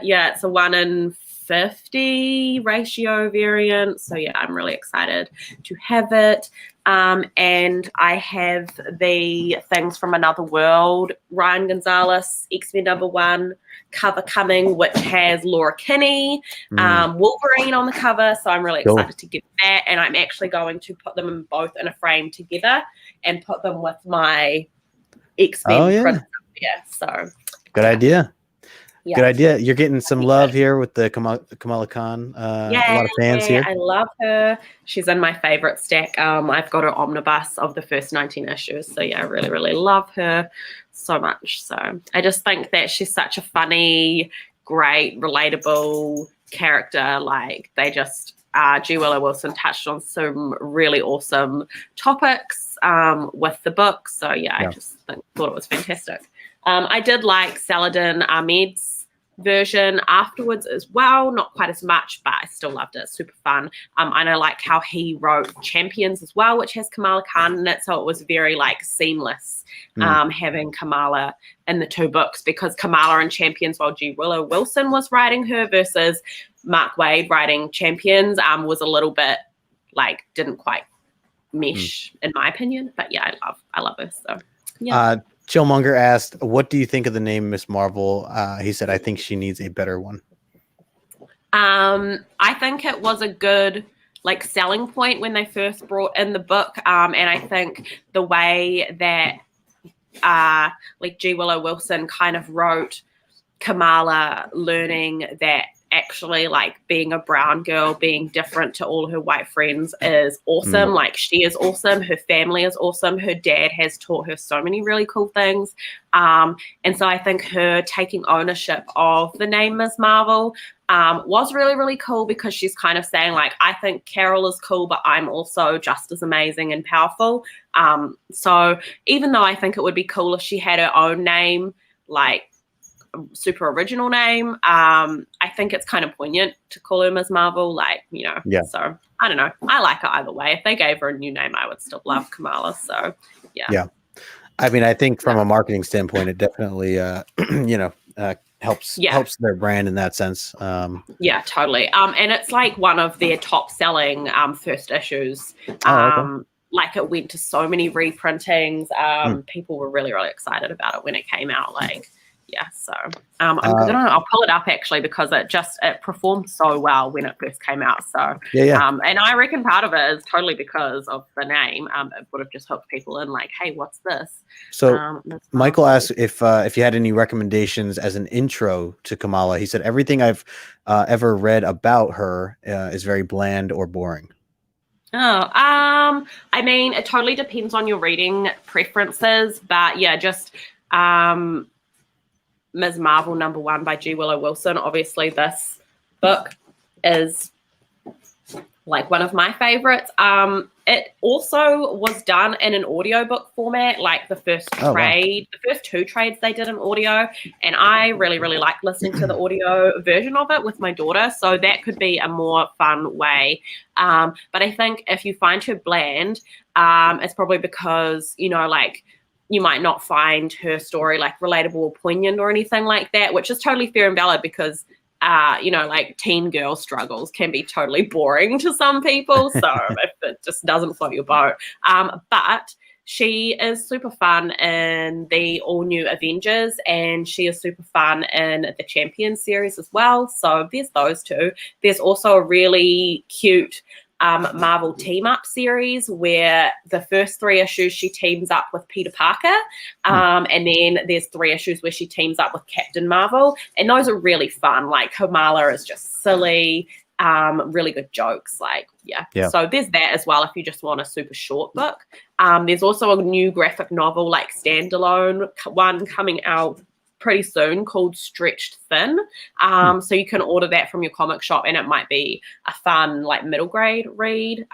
It's a 1 in 50 ratio variant. So I'm really excited to have it. And I have the Things from Another World Ryan Gonzalez X-Men number 1 cover coming, which has Laura Kinney, Wolverine on the cover. So I'm really excited to get that. And I'm actually going to put them both in a frame together and put them with my X-Men prints. So good idea. Good idea. You're getting some love here with the Kamala Khan. A lot of fans here. I love her. She's in my favorite stack. I've got her omnibus of the first 19 issues. So I really, really love her so much. So I just think that she's such a funny, great, relatable character. Like they just, G. Willow Wilson touched on some really awesome topics with the book. So I just thought it was fantastic. I did like Saladin Ahmed's version afterwards as well. Not quite as much, but I still loved it. Super fun. And I like how he wrote Champions as well, which has Kamala Khan in it. So it was very like seamless having Kamala in the 2 books, because Kamala in Champions, while G. Willow Wilson was writing her, versus Mark Waid writing Champions, was a little bit like didn't quite mesh in my opinion. But yeah, I love her. So yeah. Chillmonger asked, what do you think of the name Miss Marvel? He said, I think she needs a better one. I think it was a good like selling point when they first brought in the book. And I think the way that like G. Willow Wilson kind of wrote Kamala learning that actually like being a brown girl, being different to all her white friends is awesome. Like she is awesome. Her family is awesome. Her dad has taught her so many really cool things. And so I think her taking ownership of the name Ms. Marvel was really, really cool, because she's kind of saying like, I think Carol is cool, but I'm also just as amazing and powerful. So even though I think it would be cool if she had her own name, like super original name, I think it's kind of poignant to call her Ms. Marvel, like, you know. Yeah. So I don't know, I like her either way. If they gave her a new name, I would still love Kamala. So yeah. I mean, I think from a marketing standpoint, it definitely helps their brand in that sense. Yeah, totally. And it's like one of their top selling first issues. Okay. Like it went to so many reprintings. People were really, really excited about it when it came out. Like, yeah, so I'll pull it up actually, because it performed so well when it first came out. So and I reckon part of it is totally because of the name. It would have just hooked people in, like, hey, what's this? So Michael asked if you had any recommendations as an intro to Kamala. He said everything I've ever read about her is very bland or boring. I mean, it totally depends on your reading preferences, but yeah, just Ms. Marvel #1 by G. Willow Wilson. Obviously, this book is like one of my favorites. It also was done in an audiobook format, like the first trade, the first 2 trades they did in audio. And I really, really like listening to the audio version of it with my daughter. So that could be a more fun way. But I think if you find her bland, it's probably because, you know, like, you might not find her story like relatable or poignant or anything like that, which is totally fair and valid, because you know, like teen girl struggles can be totally boring to some people. So if it just doesn't float your boat. But she is super fun in the all new Avengers, and she is super fun in the Champions series as well. So there's those 2. There's also a really cute Marvel team up series where the first 3 issues she teams up with Peter Parker, and then there's 3 issues where she teams up with Captain Marvel, and those are really fun. Like Kamala is just silly, really good jokes. Like so there's that as well if you just want a super short book. There's also a new graphic novel, like standalone one, coming out pretty soon called Stretched Thin. So you can order that from your comic shop, and it might be a fun like middle grade read.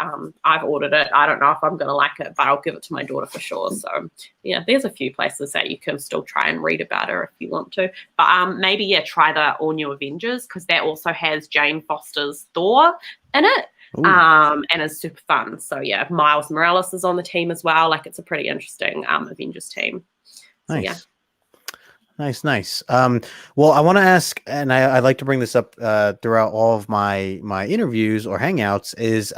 I've ordered it. I don't know if I'm gonna like it, but I'll give it to my daughter for sure. So yeah, there's a few places that you can still try and read about her if you want to. But maybe try the all new Avengers, because that also has Jane Foster's Thor in it. And is super fun. So yeah, Miles Morales is on the team as well. Like, it's a pretty interesting Avengers team. So, nice. Yeah. Nice. Well, I want to ask, and I like to bring this up throughout all of my interviews or hangouts, is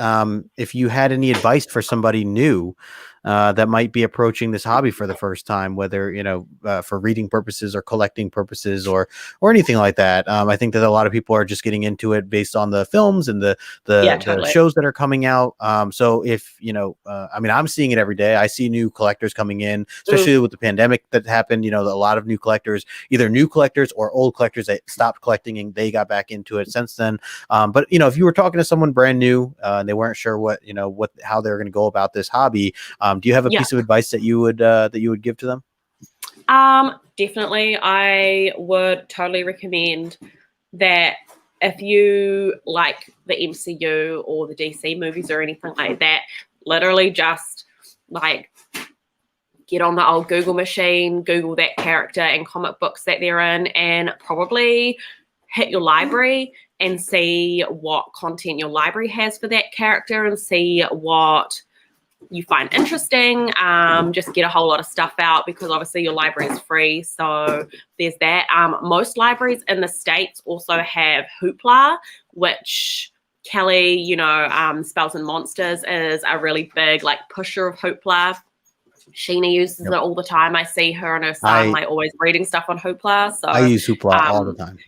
if you had any advice for somebody new that might be approaching this hobby for the first time, whether, you know, for reading purposes or collecting purposes or anything like that. I think that a lot of people are just getting into it based on the films and the totally. shows that are coming out. So if, you know, I mean, I'm seeing it every day. I see new collectors coming in, especially with the pandemic that happened. You know, a lot of new collectors, either new collectors or old collectors that stopped collecting and they got back into it since then. But, you know, if you were talking to someone brand new and they weren't sure how they're going to go about this hobby, do you have a piece of advice that you would give to them? Definitely. I would totally recommend that if you like the MCU or the DC movies or anything like that, literally just like get on the old Google machine, Google that character and comic books that they're in, and probably hit your library and see what content your library has for that character and see what you find interesting. Just get a whole lot of stuff out, because obviously your library is free. So there's that. Most libraries in the States also have Hoopla, which Kelly, Spells and Monsters is a really big like pusher of Hoopla. Sheena uses it all the time. I see her and her son like always reading stuff on Hoopla. So I use Hoopla all the time.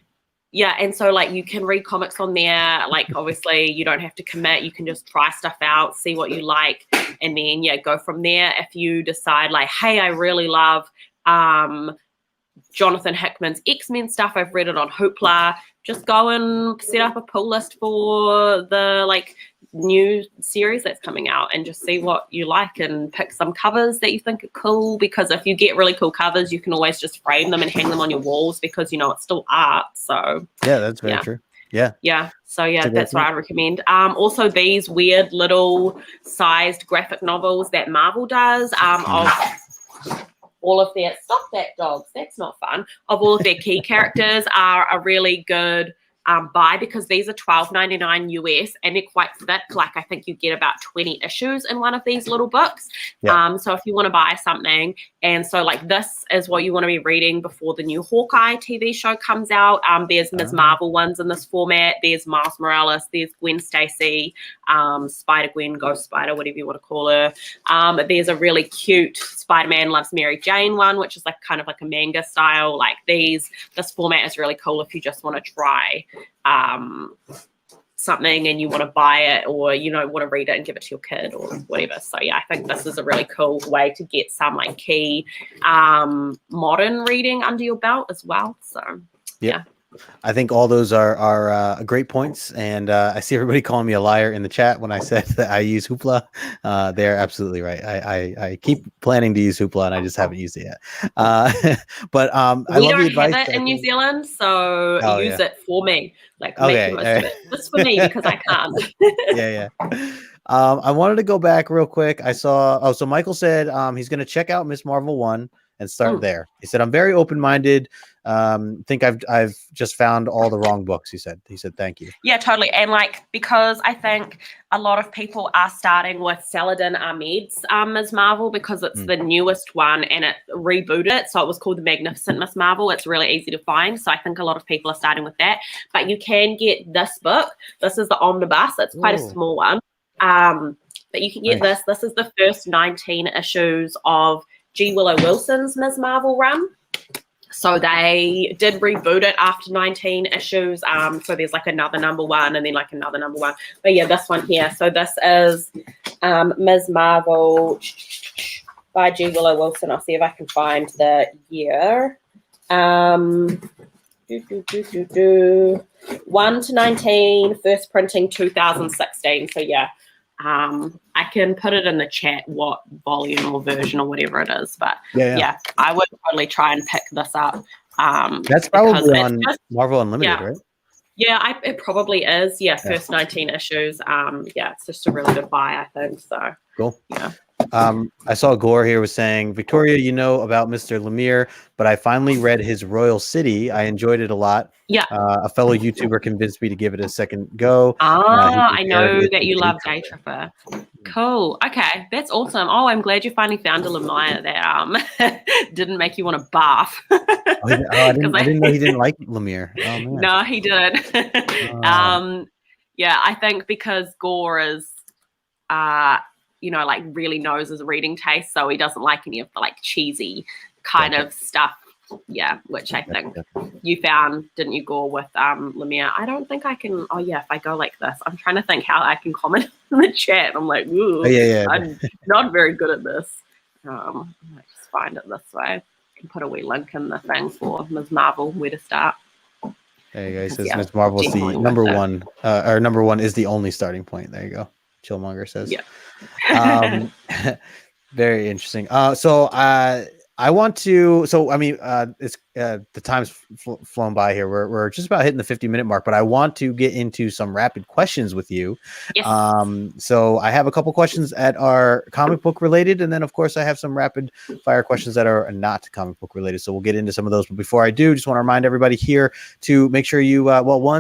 Yeah, and so like you can read comics on there. Like obviously you don't have to commit. You can just try stuff out, see what you like, and then go from there. If you decide like, hey, I really love Jonathan Hickman's X-Men stuff, I've read it on Hoopla, just go and set up a pull list for the like new series that's coming out and just see what you like and pick some covers that you think are cool, because if you get really cool covers you can always just frame them and hang them on your walls, because it's still art. So yeah, that's very true. So that's what I'd recommend. Also these weird little sized graphic novels that Marvel does of all of their dogs, that's not fun, of all of their key characters are a really good buy, because these are $12.99 US and they're quite thick. Like I think you get about 20 issues in one of these little books. So if you want to buy something, and so like this is what you want to be reading before the new Hawkeye TV show comes out. There's Ms. Marvel ones in this format. There's Miles Morales. There's Gwen Stacy, Spider-Gwen, Ghost Spider, whatever you want to call her. There's a really cute Spider-Man Loves Mary Jane one, which is like kind of like a manga style. Like this format is really cool if you just want to try something and you want to buy it, or want to read it and give it to your kid or whatever. So I think this is a really cool way to get some like key modern reading under your belt as well. So I think all those are great points, and I see everybody calling me a liar in the chat when I said that I use Hoopla. They're absolutely right. I keep planning to use Hoopla, and I just haven't used it yet. But I we love the don't advice have it in New Zealand, so use it for me. Like make the most of it. Just for me, because I can't. I wanted to go back real quick. I saw. So Michael said he's going to check out Miss Marvel 1 and start there. He said, I'm very open-minded. Think I've just found all the wrong books. He said thank you. Yeah, totally. And like, because I think a lot of people are starting with Saladin Ahmed's Ms. Marvel, because it's the newest one and it rebooted it. So it was called The Magnificent Miss Marvel. It's really easy to find. So I think a lot of people are starting with that. But you can get this book. This is the omnibus. It's quite a small one. But you can get this. This is the first 19 issues of G. Willow Wilson's Ms. Marvel run. So they did reboot it after 19 issues. So there's like another number one and then like another number one. But yeah, this one here. So this is Ms. Marvel by G. Willow Wilson. I'll see if I can find the year. 1 to 19, first printing 2016. So yeah. I can put it in the chat what volume or version or whatever it is, but yeah, I would probably try and pick this up. That's probably on Marvel Unlimited, right? Yeah, it probably is. Yeah, first 19 issues. It's just a really good buy, I think. So cool. Yeah. I saw Gore here was saying, Victoria, about Mr. Lemire, but I finally read his Royal City. I enjoyed it a lot. Yeah. A fellow YouTuber convinced me to give it a second go. I know that you love Day Tripper. Cool. Okay, that's awesome. Oh, I'm glad you finally found a Lemire that didn't make you want to barf. I didn't know he didn't like Lemire. Oh, man. No, he didn't. I think because Gore is like really knows his reading taste, so he doesn't like any of the like cheesy kind of stuff. Yeah, which I think you found, didn't you, Gore, with Lemire? I don't think I can. Oh yeah, if I go like this, I'm trying to think how I can comment in the chat. I'm like, ooh, I'm not very good at this. I might just find it this way. I can put a wee link in the thing for Ms. Marvel, where to start. There you go. He says Ms. Marvel is the number one, or number one is the only starting point. There you go. Chillmonger says. Yeah. Very interesting. So I want to. So I mean, it's the time's flown by here. We're just about hitting the 50-minute mark, but I want to get into some rapid questions with you. Yes. So I have a couple questions that are comic book related, and then of course I have some rapid fire questions that are not comic book related. So we'll get into some of those. But before I do, just want to remind everybody here to make sure you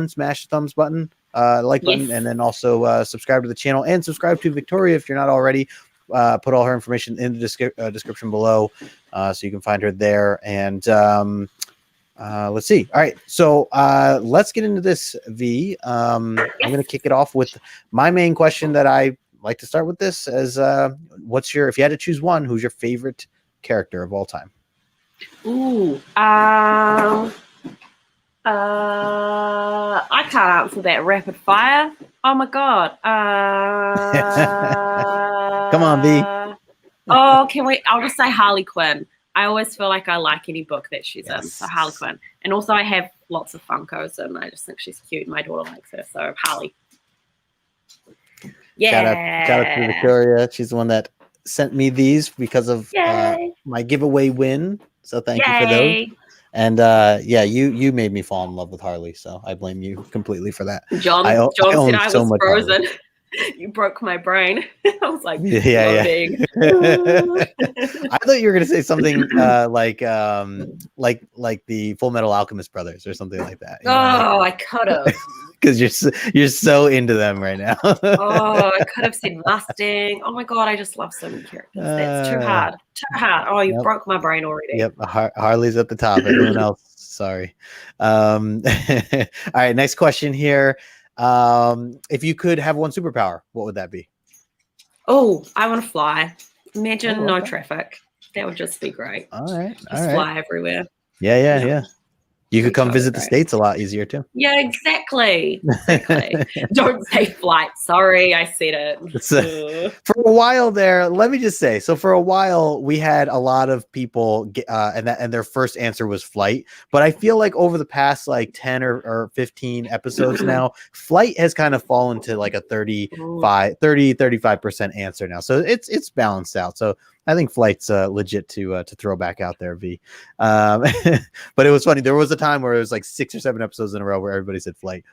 smash the thumbs button, like button, and then also subscribe to the channel and subscribe to Victoria if you're not already. Put all her information in the description below, so you can find her there. And let's see. All right, so let's get into this, V. I'm going to kick it off with my main question that I like to start with this as if you had to choose one, who's your favorite character of all time? Ooh, I can't answer that rapid fire. Oh my god. Come on, V. Oh, I'll just say Harley Quinn. I always feel like I like any book that she's in. So Harley Quinn. And also I have lots of Funkos and I just think she's cute. My daughter likes her. So Harley. Yeah. Shout out to Victoria. She's the one that sent me these because of my giveaway win. So thank you for those. And you made me fall in love with Harley, so I blame you completely for that. John said I was frozen. You broke my brain. I was like, yeah. I thought you were gonna say something like the Full Metal Alchemist brothers or something like that. I could have. Because you're so into them right now. I could have said Mustang. Oh my god, I just love so many characters. That's too hard. Oh, you broke my brain already. Yep, Harley's at the top. Everyone else, sorry. All right, next question here. If you could have one superpower, what would that be? Oh, I want to fly. Imagine no traffic. That would just be great. All right, fly everywhere. Yeah. You could come visit the States a lot easier too. Yeah, exactly. Don't say flight. Sorry, I said it. For a while there, let me just say, so for a while we had a lot of people and their first answer was flight. But I feel like over the past like 10 or 15 episodes now, flight has kind of fallen to like a 35% answer now. So it's balanced out. So I think flight's legit to throw back out there, V. But it was funny. There was a time where it was like 6 or 7 episodes in a row where everybody said flight.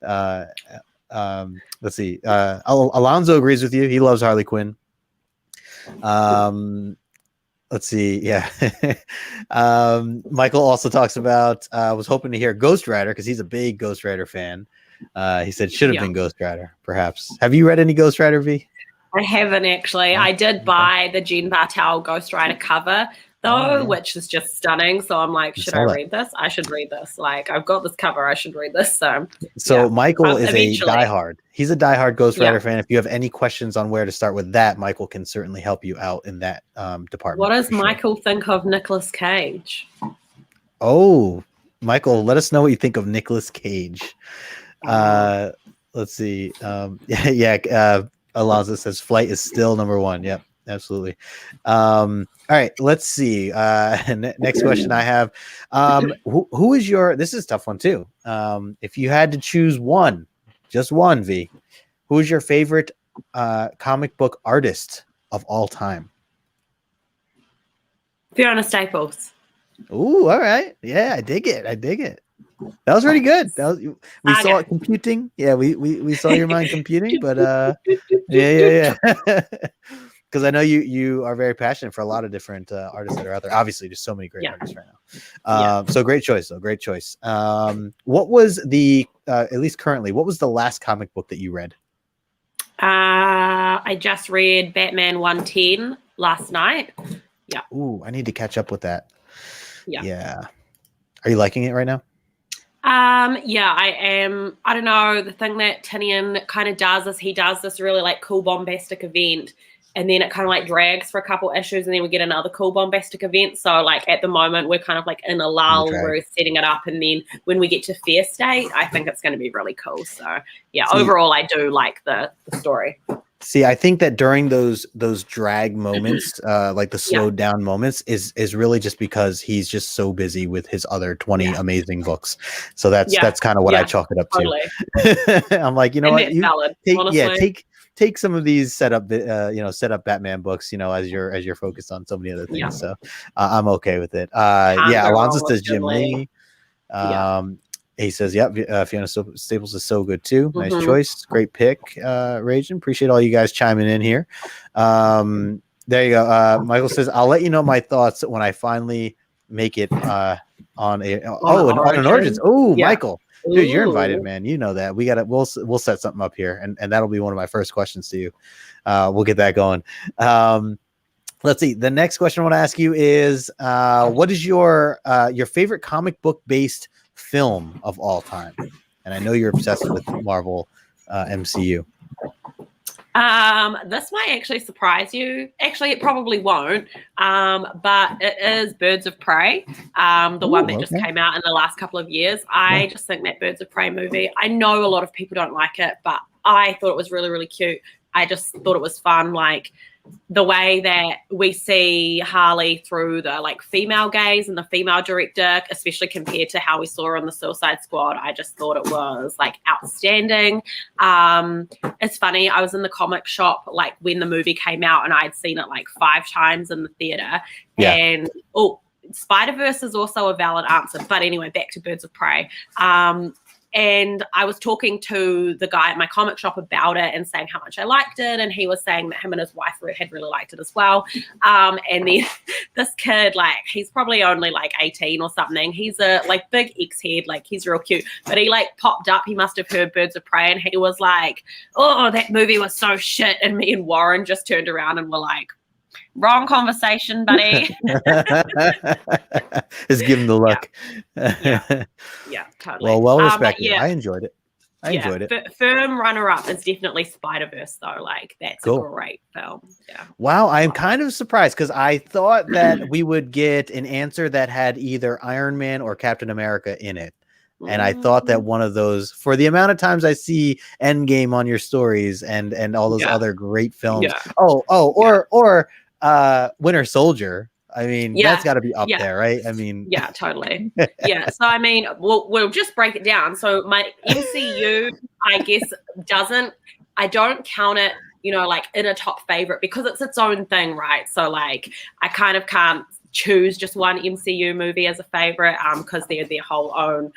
Let's see. Alonzo agrees with you. He loves Harley Quinn. Let's see. Yeah. Michael also talks about, was hoping to hear Ghost Rider because he's a big Ghost Rider fan. He said should have been Ghost Rider, perhaps. Have you read any Ghost Rider, V? I haven't actually. I did buy the Jen Bartel Ghost Rider cover though, which is just stunning. So I'm like, should I read this? I should read this. Like, I've got this cover. I should read this. So Michael is a diehard. He's a diehard Ghost Rider fan. If you have any questions on where to start with that, Michael can certainly help you out in that department. What does Michael think of Nicolas Cage? Oh, Michael, let us know what you think of Nicolas Cage. Let's see. Alonzo says flight is still number one. Yep, absolutely. All right, let's see. Next question I have. Who is your, this is a tough one too. If you had to choose one, just one, V, who is your favorite comic book artist of all time? Fiona Staples. Ooh, all right. Yeah, I dig it. That was pretty good. We saw it computing. Yeah, we saw your mind computing, but yeah. Because I know you are very passionate for a lot of different artists that are out there. Obviously, there's so many great artists right now. So great choice, though. Great choice. What was the at least currently? What was the last comic book that you read? I just read Batman 110 last night. Yeah. Ooh, I need to catch up with that. Yeah. Are you liking it right now? Yeah, I am. I don't know. The thing that Tinian kind of does is he does this really like cool bombastic event, and then it kind of like drags for a couple issues, and then we get another cool bombastic event. So like at the moment we're kind of like in a lull, we're setting it up, and then when we get to Fair State, I think it's going to be really cool. So yeah, overall I do like the story. See, I think that during those drag moments, like the slowed down moments, is really just because he's just so busy with his other 20 amazing books. So that's kind of what I chalk it up to. I'm like, you know what? take some of these set up Batman books, as you're focused on so many other things. Yeah. So I'm okay with it. Can't Yeah, go Alonzo wrong says with Jim Jim Lee. Lee. He says, yep, Fiona Staples is so good too. Nice Mhm. choice. Great pick, Ragin. Appreciate all you guys chiming in here. There you go. Michael says, I'll let you know my thoughts when I finally make it on an Origins. Oh, Yeah. Michael. Dude, you're invited, Ooh. man. You know that. We'll set something up here, and that'll be one of my first questions to you. We'll get that going. Let's see. The next question I want to ask you is, what is your favorite comic book based film of all time? And I know you're obsessed with Marvel MCU. This might actually surprise you. Actually, it probably won't. But it is Birds of Prey, the one that just came out in the last couple of years. I just think that Birds of Prey movie, I know a lot of people don't like it, but I thought it was really, really cute. I just thought it was fun. Like the way that we see Harley through the like female gaze and the female director, especially compared to how we saw her on the Suicide Squad, I just thought it was like outstanding. It's funny, I was in the comic shop like when the movie came out and I'd seen it like 5 times in the theater. Yeah. And Spider-Verse is also a valid answer. But anyway, back to Birds of Prey. And I was talking to the guy at my comic shop about it and saying how much I liked it. And he was saying that him and his wife had really liked it as well. And then this kid, like, he's probably only like 18 or something. He's a like big X-head, like he's real cute. But he like popped up, he must have heard Birds of Prey, and he was like, oh, that movie was so shit. And me and Warren just turned around and were like, wrong conversation, buddy. Just give him the look. Yeah, totally. Well respected. I enjoyed it. I enjoyed it. Firm runner-up is definitely Spider-Verse, though. Like, that's a great film. Yeah. Wow, I'm kind of surprised because I thought that we would get an answer that had either Iron Man or Captain America in it. And I thought that one of those, for the amount of times I see Endgame on your stories and all those other great films. Yeah. Or Winter Soldier. I mean, that's got to be up there, right? I mean, yeah, totally. Yeah. So, I mean, we'll just break it down. So, my MCU, I guess, I don't count it, like in a top favorite because it's its own thing, right? So, like, I kind of can't choose just one MCU movie as a favorite because they're their whole own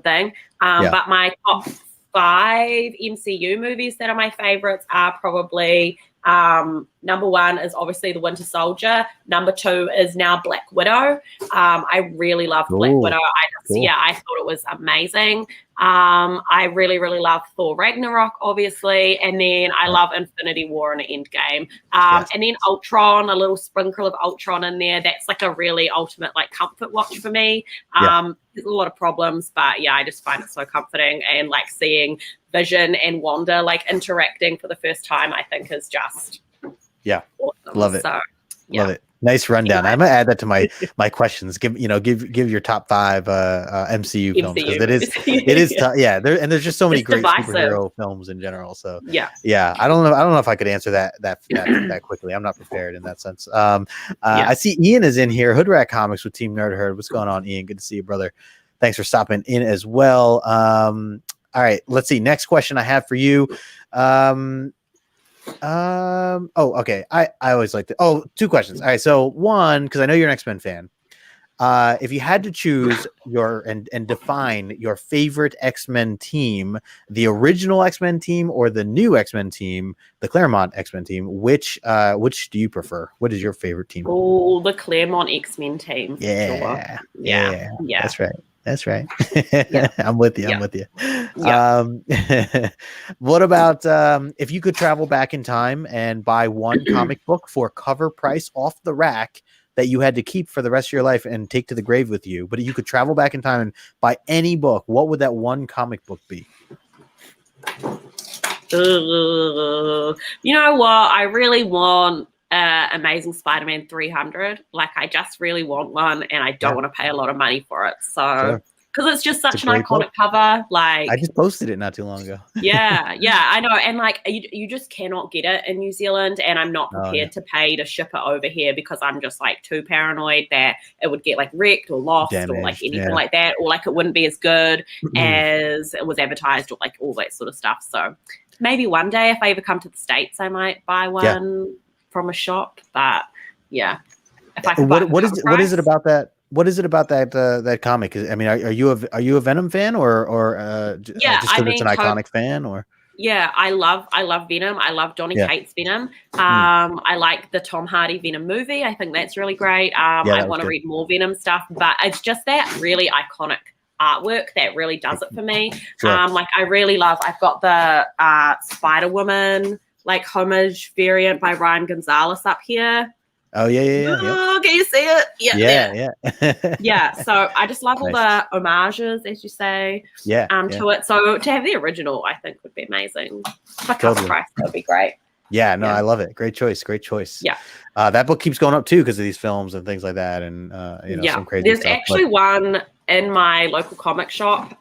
thing. But my top 5 MCU movies that are my favorites are probably number 1 is obviously The Winter Soldier. Number 2 is now Black Widow. I really loved Black Widow. I thought it was amazing. I really, really love Thor Ragnarok, obviously. And then I love Infinity War and Endgame. And then Ultron, a little sprinkle of Ultron in there. That's like a really ultimate like comfort watch for me. There's a lot of problems, but yeah, I just find it so comforting. And like seeing Vision and Wanda like interacting for the first time, I think is just awesome. Love it. So, love it. Nice rundown. I'm gonna add that to my questions. Give your top 5 MCU films because it is tough. Yeah, there's just so many great superhero films in general. So yeah. I don't know if I could answer that quickly. I'm not prepared in that sense. I see Ian is in here. Hoodrat Comics with Team Nerd Herd. What's going on, Ian? Good to see you, brother. Thanks for stopping in as well. All right, let's see. Next question I have for you. Okay. I always like to 2 questions. All right. So 1, because I know you're an X-Men fan. If you had to choose and define your favorite X-Men team, the original X-Men team or the new X-Men team, the Claremont X-Men team, which do you prefer? What is your favorite team? Oh, the Claremont X-Men team. Yeah. Sure. Yeah. That's right. I'm with you. Yeah. I'm with you. What about if you could travel back in time and buy one comic book for cover price off the rack that you had to keep for the rest of your life and take to the grave with you, but you could travel back in time and buy any book, what would that one comic book be? You know what? I really want Amazing Spider-Man 300. Like, I just really want one, and I don't want to pay a lot of money for it. So because it's just such It's an a great iconic book. cover. Like, I just posted it not too long ago. yeah, I know. And like, you just cannot get it in New Zealand, and I'm not prepared to pay to ship it over here because I'm just like too paranoid that it would get like wrecked or lost or like anything like that, or like it wouldn't be as good as it was advertised, or like all that sort of stuff. So maybe one day if I ever come to the States, I might buy one from a shop. But yeah, if I could what is it about that? What is it about that comic? I mean, are you a Venom fan or just because it's an iconic fan, or? Yeah, I love Venom. I love Donny Cates' Venom. I like the Tom Hardy Venom movie. I think that's really great. I want to read more Venom stuff, but it's just that really iconic artwork that really does it for me. Like I really love, I've got the Spider-Woman like homage variant by Ryan Gonzalez up here. Oh yeah. Oh, can you see it? Yeah. Yeah. So I just love all the homages, as you say, to it. So to have the original, I think would be amazing. For cover price, that would be great. Yeah, no, I love it. Great choice. Yeah. That book keeps going up too because of these films and things like that, and some crazy There's stuff. actually one in my local comic shop.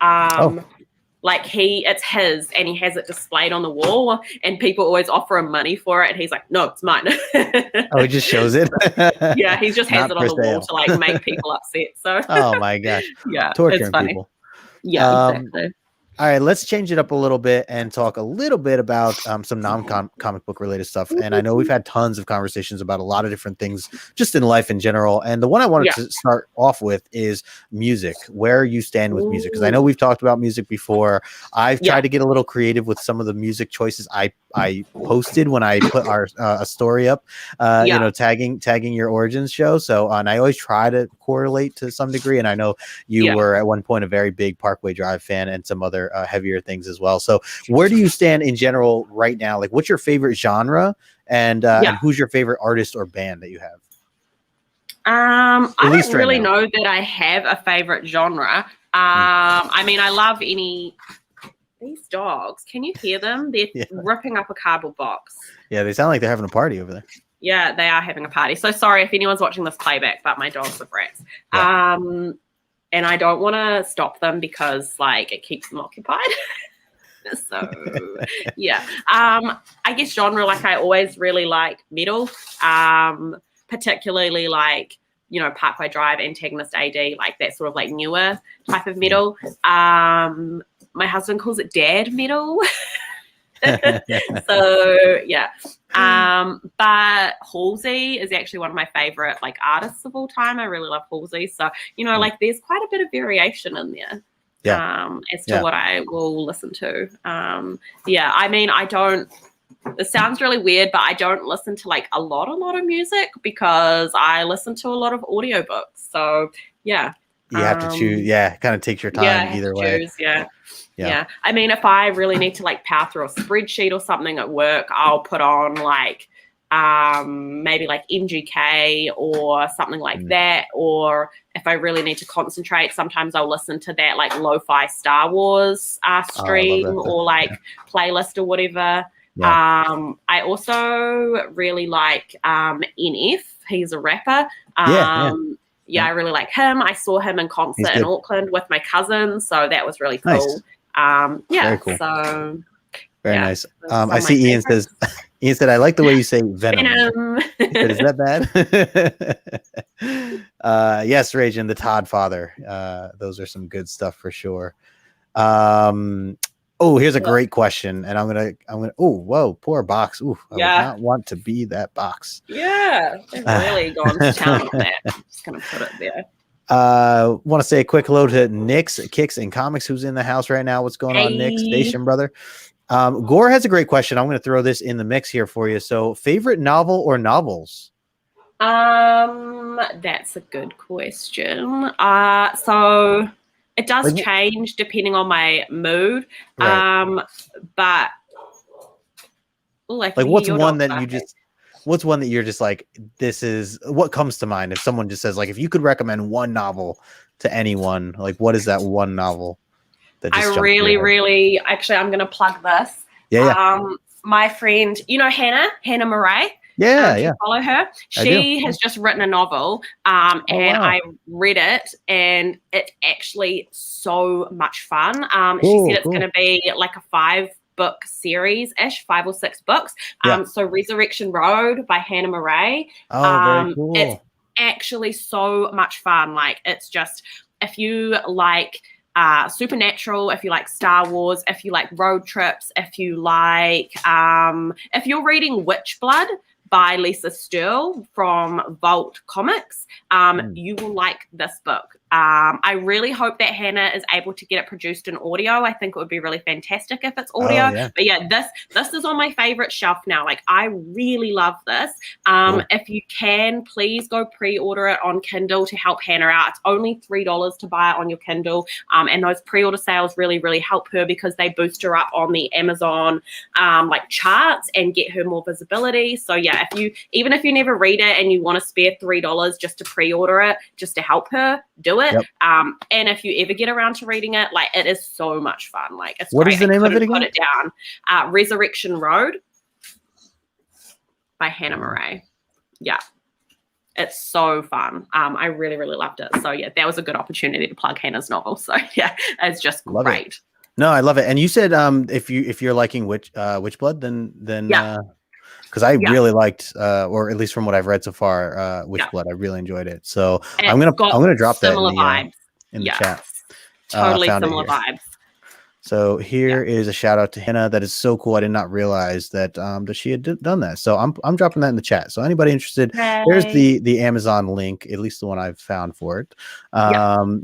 Like it's his, and he has it displayed on the wall, and people always offer him money for it, and he's like, "No, it's mine." Oh, he just shows it. Yeah, he just has it on the wall to like make people upset. So. Oh my gosh. Yeah, torturing it's funny. People. Yeah, exactly. All right, let's change it up a little bit and talk a little bit about some non-comic book related stuff. And I know we've had tons of conversations about a lot of different things just in life in general. And the one I wanted to start off with is music, where you stand with music. Because I know we've talked about music before. I've tried to get a little creative with some of the music choices I posted when I put our a story up, tagging your origins show. So, and I always try to correlate to some degree. And I know you were at one point a very big Parkway Drive fan and some other heavier things as well. So where do you stand in general right now? Like, what's your favorite genre and who's your favorite artist or band that you have? I don't really know that I have a favorite genre. I mean, I love these dogs. Can you hear them? They're ripping up a cardboard box. Yeah, they sound like they're having a party over there. Yeah, they are having a party. So sorry if anyone's watching this playback, but my dogs are brats. And I don't want to stop them because like it keeps them occupied. So yeah. I guess genre, like I always really like metal. Particularly like, Parkway Drive, Antagonist AD, like that sort of like newer type of metal. My husband calls it dad metal. So yeah. But Halsey is actually one of my favorite like artists of all time. I really love Halsey. So, like there's quite a bit of variation in there. As to what I will listen to. I mean, it sounds really weird, but I don't listen to like a lot of music because I listen to a lot of audiobooks. So yeah. You have to choose. Yeah. Kind of takes your time either way. Yeah. I mean, if I really need to like power through a spreadsheet or something at work, I'll put on like maybe like MGK or something like that. Or if I really need to concentrate, sometimes I'll listen to that like lo-fi Star Wars stream or like playlist or whatever. I also really like NF. He's a rapper. I really like him. I saw him in concert in Auckland with my cousin, so that was really cool. Very cool. So very nice. I see Ian said, I like the way you say Venom. Said, is that bad? Yes, Ragin, the Todd father. Those are some good stuff for sure. Here's a great question, and I'm gonna. Oh, whoa, poor box. Ooh, I would not want to be that box. Yeah, they've really gone to town on that. I'm just gonna put it there. Want to say a quick hello to Nick's Kicks and Comics, who's in the house right now. What's going on, Nick Station, brother? Gore has a great question. I'm going to throw this in the mix here for you. So, favorite novel or novels? That's a good question. So it does change depending on my mood. Right. But what's one that you just? What's one that you're just like, this is what comes to mind if someone just says, like, if you could recommend one novel to anyone, like, what is that one novel that just actually, I'm going to plug this. My friend, Hannah Murray, Yeah, Do yeah. you follow her? She has just written a novel, and wow. I read it, and it's actually so much fun. She Cool, said it's cool. going to be like a 5-book series-ish, 5 or 6 books. Yeah. So Resurrection Road by Hannah Murray. Oh, very It's cool. actually so much fun. Like, it's just, if you like supernatural, if you like Star Wars, if you like road trips, if you like if you're reading Witchblood by Lisa Stirl from Vault Comics, you will like this book. I really hope that Hannah is able to get it produced in audio. I think it would be really fantastic if it's audio. Yeah. But yeah, this is on my favorite shelf now. Like, I really love this. If you can, please go pre-order it on Kindle to help Hannah out. It's only $3 to buy it on your Kindle. And those pre-order sales really, really help her because they boost her up on the Amazon like charts and get her more visibility. So yeah, even if you never read it and you want to spare $3 just to pre-order it, just to help her, do it. Yep. And if you ever get around to reading it, like, it is so much fun. Like, it's What great. is the name of it again? Put it down. Resurrection Road by Hannah Murray. Yeah. It's so fun. I really, really loved it. So yeah, that was a good opportunity to plug Hannah's novel. So yeah, it's just great. No, I love it. And you said if you're liking Witchblood, then yeah. Because I really liked, or at least from what I've read so far, Witchblood. I really enjoyed it. So I'm gonna drop that in the chat. Totally similar vibes. So here is a shout out to Hannah. That is so cool. I did not realize that that she had done that. So I'm dropping that in the chat. So anybody interested, there's the Amazon link, at least the one I've found for it.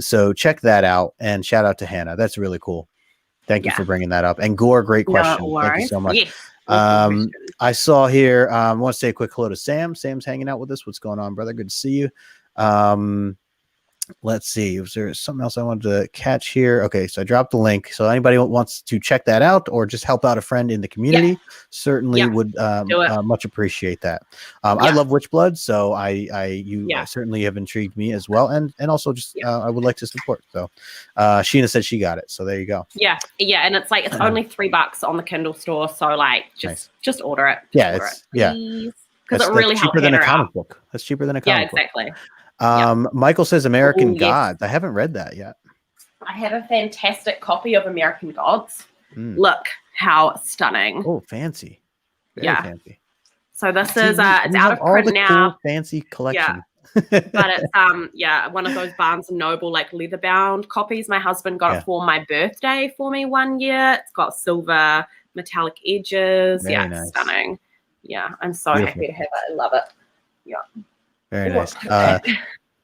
So check that out and shout out to Hannah. That's really cool. Thank you for bringing that up. And Gore, great question. Thank you so much. Yes. I saw here, I want to say a quick hello to Sam. Sam's hanging out with us. What's going on, brother? Good to see you. Let's see. Was there something else I wanted to catch here? Okay, so I dropped the link. So anybody wants to check that out or just help out a friend in the community, certainly would much appreciate that. I love Witchblood, so you certainly have intrigued me as well, and also just I would like to support. So Sheena said she got it, so there you go. Yeah, and it's like it's only $3 on the Kindle store, so like just order it. Because it really helps. Cheaper than a comic book. That's cheaper than a comic book. Yeah, exactly. Michael says American Gods. I haven't read that yet. I have a fantastic copy of American Gods. Look how stunning. Oh, fancy. Very fancy. So this is it's out of print now. Cool, fancy collection. But it's one of those Barnes and Noble like leather bound copies. My husband got it for my birthday for me one year. It's got silver metallic edges. Very nice. Stunning. Yeah, I'm so happy to have it. I love it. Yeah. Very nice.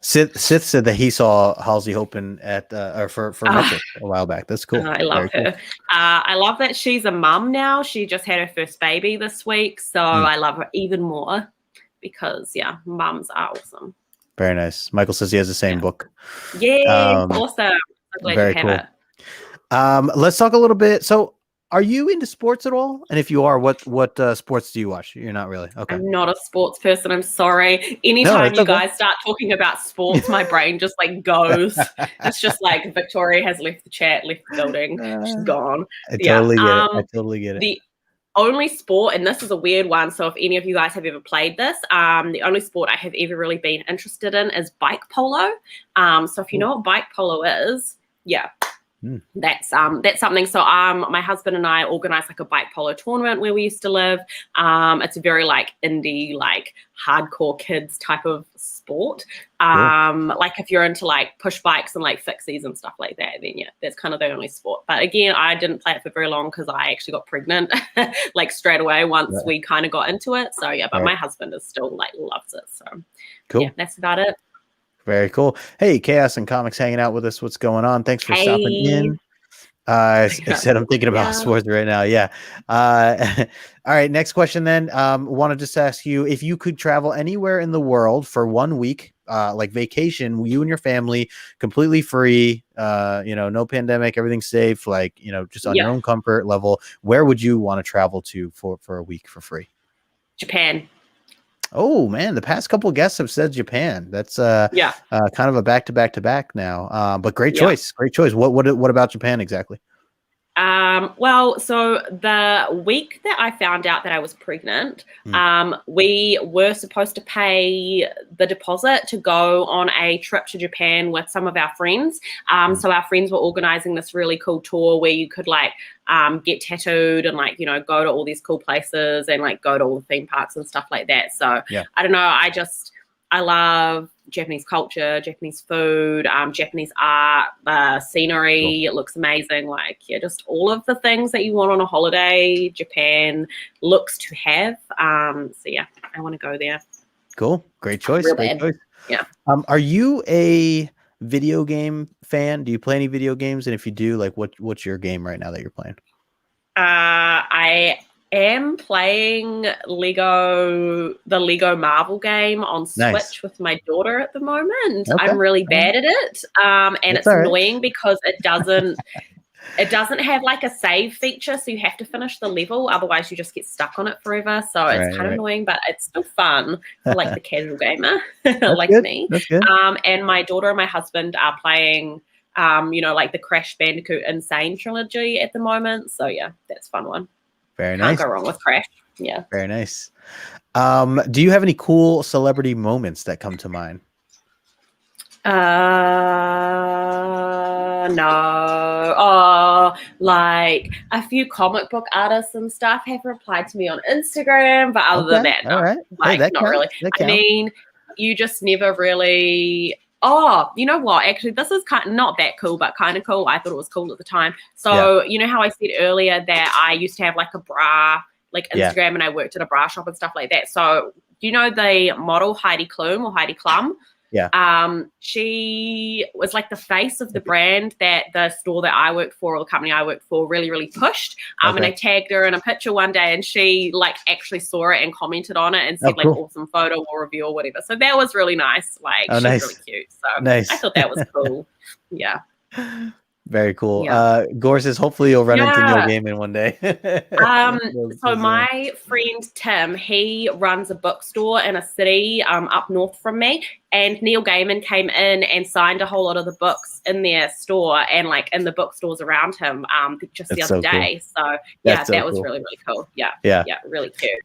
Sith said that he saw Halsey Hopen at for Metric a while back. That's cool. I love her. Cool. I love that she's a mum now. She just had her first baby this week, so I love her even more because mums are awesome. Very nice. Michael says he has the same book. Yeah, awesome. I'm glad very you have it. Let's talk a little bit. So, are you into sports at all? And if you are, what sports do you watch? You're not really. Okay. I'm not a sports person. I'm sorry. Anytime you guys start talking about sports, my brain just like goes. It's just like Victoria has left the chat, left the building. She's gone. I totally get it. I totally get it. The only sport, and this is a weird one, so if any of you guys have ever played this, the only sport I have ever really been interested in is bike polo. So if you know what bike polo is, that's something. So my husband and I organized like a bike polo tournament where we used to live. It's a very like indie, like hardcore kids type of sport. Like if you're into like push bikes and like fixies and stuff like that, then that's kind of the only sport. But again, I didn't play it for very long because I actually got pregnant like straight away once we kind of got into it. So but my husband is still like loves it. So cool. That's about it. Very cool. Hey, Chaos and Comics hanging out with us. What's going on? Thanks for stopping in. I said I'm thinking about sports right now. Yeah. All right. Next question then. Want to just ask you if you could travel anywhere in the world for 1 week, like vacation, you and your family, completely free, no pandemic, everything's safe, like, just on your own comfort level. Where would you want to travel to for a week for free? Japan. Oh man, the past couple of guests have said Japan. That's kind of a back to back now. But great choice. Great choice. What about Japan exactly? Well, so the week that I found out that I was pregnant, we were supposed to pay the deposit to go on a trip to Japan with some of our friends. So our friends were organizing this really cool tour where you could like get tattooed and like, you know, go to all these cool places and like go to all the theme parks and stuff like that. So I don't know. I love Japanese culture, Japanese food, Japanese art, scenery. Cool. It looks amazing. Like, yeah, just all of the things that you want on a holiday, Japan looks to have. So yeah, I want to go there. Cool. Great choice. Great choice. Yeah. Are you a video game fan? Do you play any video games? And if you do, like what's your game right now that you're playing? I am playing the Lego Marvel game on Switch with my daughter at the moment. Okay. I'm really bad at it. And it's annoying because it doesn't have like a save feature, so you have to finish the level, otherwise you just get stuck on it forever. So it's kind of annoying, but it's still fun for like the casual gamer like me. That's good. And my daughter and my husband are playing you know, like the Crash Bandicoot Insane trilogy at the moment. So yeah, that's a fun one. Very nice. Can't go wrong with Crash. Yeah. Very nice. Do you have any cool celebrity moments that come to mind? No. Oh, like a few comic book artists and stuff have replied to me on Instagram, but other than that, no. Right. Like, not really. I mean, you just never really. Oh, you know what? Actually, this is kind of not that cool, but kind of cool. I thought it was cool at the time. So, you know how I said earlier that I used to have like a bra, like Instagram, and I worked at a bra shop and stuff like that. So, you know the model Heidi Klum? Yeah. She was like the face of the brand that the store that I worked for, or the company I worked for, really, really pushed. And I tagged her in a picture one day, and she like actually saw it and commented on it and said like awesome photo or review or whatever. So that was really nice. Like she's really cute. So I thought that was cool. Yeah. Very cool. Gore says, hopefully you'll run into Neil Gaiman one day. So my friend Tim, he runs a bookstore in a city up north from me, and Neil Gaiman came in and signed a whole lot of the books in their store and like in the bookstores around him just the other day. Cool. So that was really, really cool. Yeah, really cute.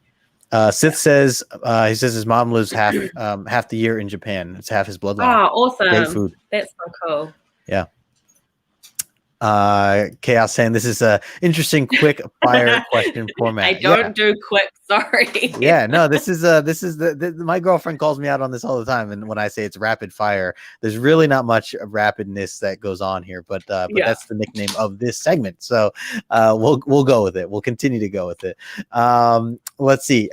Sith says he says his mom lives half the year in Japan. It's half his bloodline. Oh, awesome. Great food. That's so cool. Yeah. Chaos saying this is a interesting quick fire question format. I don't do quick, sorry. No, this is my girlfriend calls me out on this all the time, and when I say it's rapid fire, there's really not much rapidness that goes on here, but that's the nickname of this segment. So we'll go with it. We'll continue to go with it. Let's see.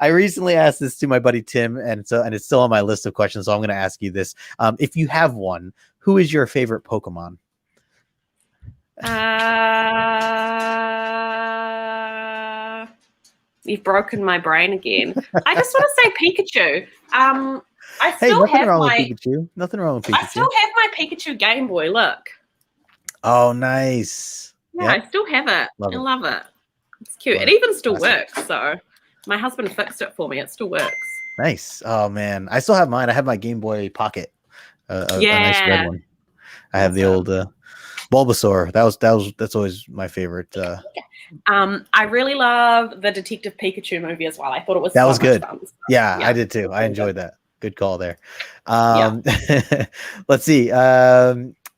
I recently asked this to my buddy Tim, and it's still on my list of questions. So I'm going to ask you this: if you have one, who is your favorite Pokemon? You've broken my brain again. I just want to say Pikachu. I still nothing have wrong my with Pikachu. Nothing wrong with Pikachu. I still have my Pikachu Game Boy. Look. Oh, nice. Yeah, I still have it. I love it. It's cute. It even still works. So my husband fixed it for me. It still works. Nice. Oh man, I still have mine. I have my Game Boy Pocket. A nice red one. I have the old Bulbasaur. That's always my favorite. I really love the Detective Pikachu movie as well. I thought it was was good. Fun, so, yeah, I did too. I enjoyed that. Good call there. Let's see.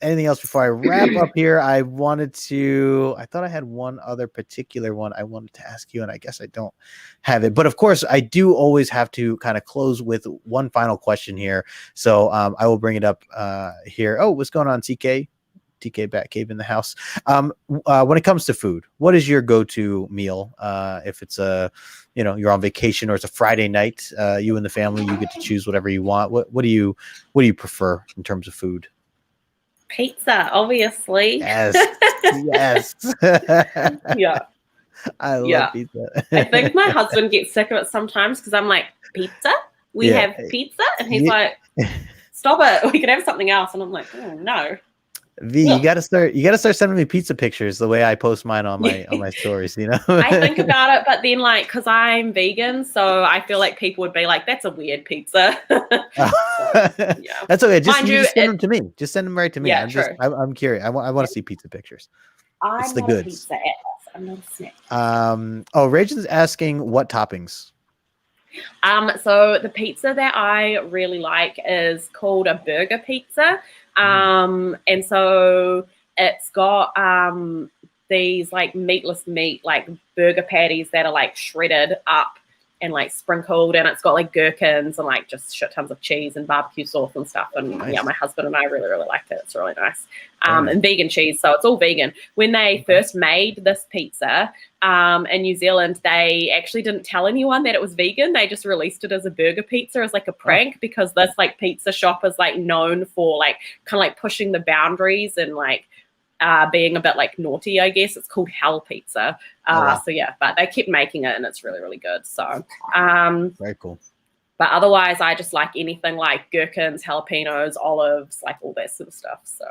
Anything else before I wrap up here? I thought I had one other particular one I wanted to ask you, and I guess I don't have it. But of course, I do always have to kind of close with one final question here. So I will bring it up here. Oh, what's going on, TK? TK Batcave in the house. When it comes to food, what is your go-to meal? If it's you're on vacation or it's a Friday night, you and the family, you get to choose whatever you want. What do you prefer in terms of food? Pizza, obviously. Yes. Yes. Yeah. I love pizza. I think my husband gets sick of it sometimes because I'm like, pizza? We have pizza? And he's like, stop it. We could have something else. And I'm like, oh, no. V, you gotta start sending me pizza pictures the way I post mine on my stories, you know. I think about it, but then like because I'm vegan, so I feel like people would be like, "That's a weird pizza." So, yeah, That's okay. Just mind you you, just send them to me. Just send them right to me. yeah, true. I'm curious. I want to see pizza pictures. It's I'm the not a goods. pizza atlas. I'm not a snack. Ragin's asking what toppings. So the pizza that I really like is called a burger pizza. And so it's got these like meatless meat, like burger patties that are like shredded up and like sprinkled, and it's got like gherkins and like just shit tons of cheese and barbecue sauce and stuff. And Nice. yeah, my husband and I really, really liked it. It's really nice. Very nice. And vegan cheese, so it's all vegan. When they first made this pizza in New Zealand, they actually didn't tell anyone that it was vegan. They just released it as a burger pizza as like a prank, because this like pizza shop is like known for like kind of like pushing the boundaries and like being a bit like naughty, I guess. It's called Hell Pizza. So yeah, but they kept making it and it's really, really good. So very cool. But otherwise I just like anything like gherkins, jalapenos, olives, like all that sort of stuff. So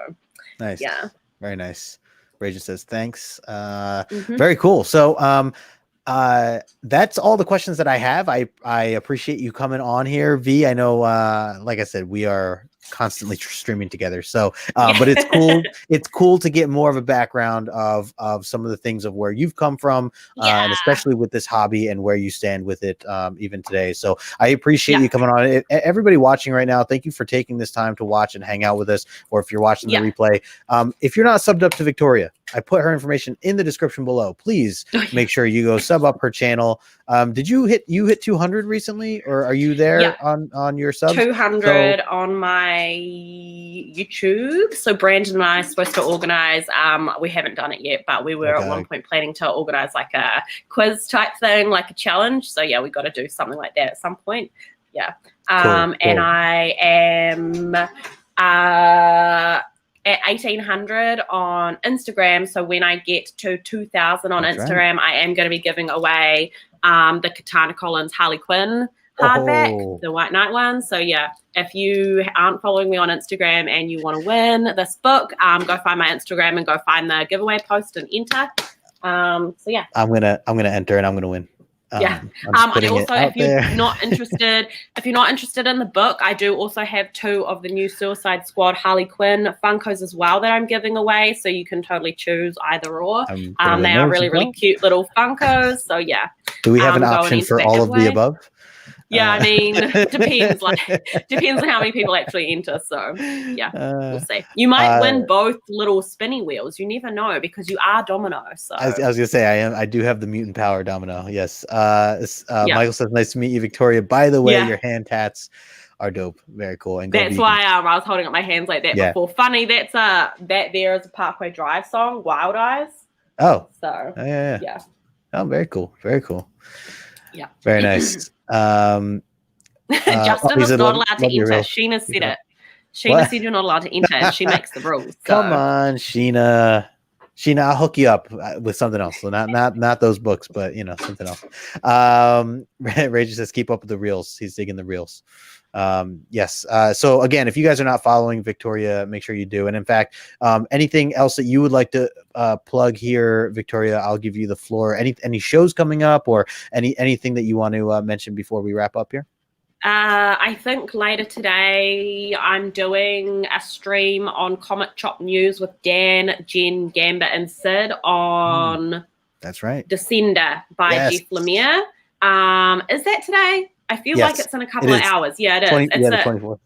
nice. Yeah. Very nice. Ragin says thanks. Very cool. So that's all the questions that I have. I appreciate you coming on here, V. I know like I said, we are constantly streaming together, so but it's cool. It's cool to get more of a background of some of the things of where you've come from, and especially with this hobby and where you stand with it even today. So I appreciate you coming on. Everybody watching right now, thank you for taking this time to watch and hang out with us, or if you're watching the replay, if you're not subbed up to Victoria, I put her information in the description below. Please make sure you go sub up her channel. Did you hit 200 recently, or are you there on your subs? 200 on my YouTube. So Brandon and I are supposed to organize. We haven't done it yet, but we were at one point planning to organize like a quiz type thing, like a challenge. So yeah, we got to do something like that at some point. Yeah. Cool. And I am at 1800 on Instagram. So when I get to 2000 on Instagram, I am going to be giving away the Katana Collins Harley Quinn hardback, the White Knight one. So yeah, if you aren't following me on Instagram and you want to win this book, go find my Instagram and go find the giveaway post and enter. So yeah, I'm gonna enter and I'm gonna win. Yeah. And also, if you're not interested, in the book, I do also have 2 of the new Suicide Squad Harley Quinn Funkos as well that I'm giving away. So you can totally choose either or. They are really, really cute little Funkos. So yeah. Do we have an option for all of the above? Yeah, I mean, depends on how many people actually enter. So yeah, we'll see. You might win both little spinny wheels. You never know, because you are Domino. So I was gonna say I do have the mutant power Domino. Yes. Michael says, "Nice to meet you, Victoria. By the way, your hand tats are dope. Very cool." And that's why I was holding up my hands like that before. Funny, that there is a Parkway Drive song, Wild Eyes. Oh. So yeah. Oh, very cool. Very cool. Yeah. Very nice. Justin is not allowed to enter. Sheena said it. Sheena said you're not allowed to enter, and she makes the rules. So. Come on, Sheena. I'll hook you up with something else. So not those books, but something else. Ragin says keep up with the reels. He's digging the reels. Yes. So again, if you guys are not following Victoria, make sure you do. And in fact, anything else that you would like to plug here, Victoria, I'll give you the floor. Any shows coming up, or anything that you want to mention before we wrap up here? I think later today I'm doing a stream on Comic Chop News with Dan, Jen, Gambit, and Sid on that's right, Descender by Jeff Lemire. Is that today? I feel like it's in a couple of hours. Yeah, it is. It's the 24th.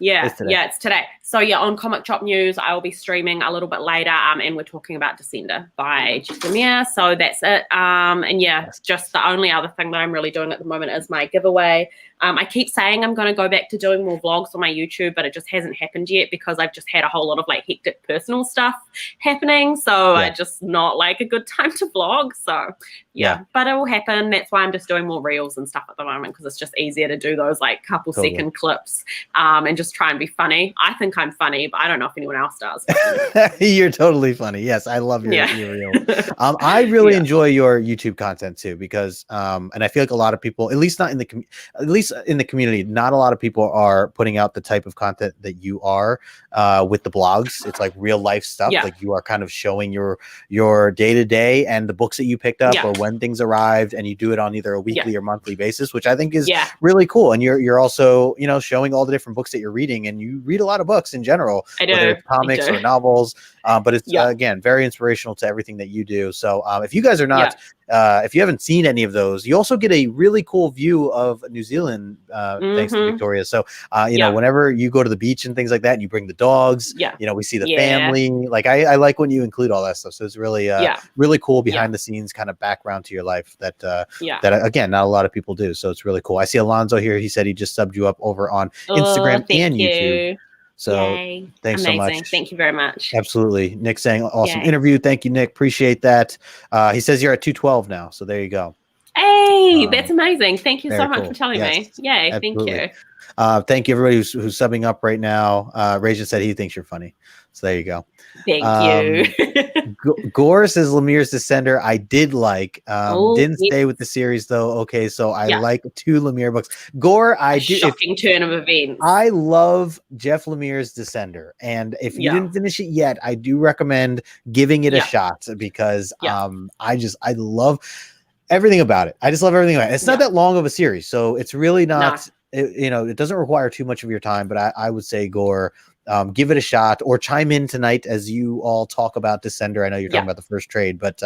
Yeah, it's today. So yeah, on Comic Chop News, I will be streaming a little bit later, and we're talking about Descender by Jeff Lemire. So that's it. And yeah, just the only other thing that I'm really doing at the moment is my giveaway. I keep saying I'm going to go back to doing more vlogs on my YouTube, but it just hasn't happened yet because I've just had a whole lot of like hectic personal stuff happening. So I just not like a good time to vlog. So yeah, but it will happen. That's why I'm just doing more reels and stuff at the moment, because it's just easier to do those like couple second clips and just try and be funny. I think I'm funny, but I don't know if anyone else does. You're totally funny. Yes, I love your reel. I really enjoy your YouTube content too, because and I feel like a lot of people, at least in the community, not a lot of people are putting out the type of content that you are with the blogs. It's like real life stuff. Like you are kind of showing your day to day and the books that you picked up or when things arrived, and you do it on either a weekly or monthly basis, which I think is really cool. And you're also, you know, showing all the different books that you're reading, and you read a lot of books in general, whether it's comics or novels. But it's again very inspirational to everything that you do. So if you guys are not, if you haven't seen any of those, you also get a really cool view of New Zealand thanks to Victoria. So you know, whenever you go to the beach and things like that, and you bring the dogs, you know, we see the family. Like I like when you include all that stuff. So it's really really cool behind the scenes kind of background to your life that that again not a lot of people do. So it's really cool. I see Alonzo here. He said he just subbed you up over on Instagram and YouTube. So thanks so much. Thank you very much. Absolutely. Nick saying awesome interview. Thank you, Nick. Appreciate that. He says you're at 212 now. So there you go. Hey, that's amazing. Thank you so much for telling me. Yay. Absolutely. Thank you. Thank you everybody who's subbing up right now. Ragin said he thinks you're funny. So there you go. Thank you. Gore says Lemire's Descender I did like. Didn't stay with the series though. Okay, so I like 2 Lemire books. Gore, I do. Shocking turn of events. I love Jeff Lemire's Descender, and if you didn't finish it yet, I do recommend giving it a shot, because I love everything about it. I just love everything about it. It's not that long of a series, so it's really not. You know, it doesn't require too much of your time, but I would say Gore. Give it a shot, or chime in tonight as you all talk about Descender. I know you're talking about the first trade, but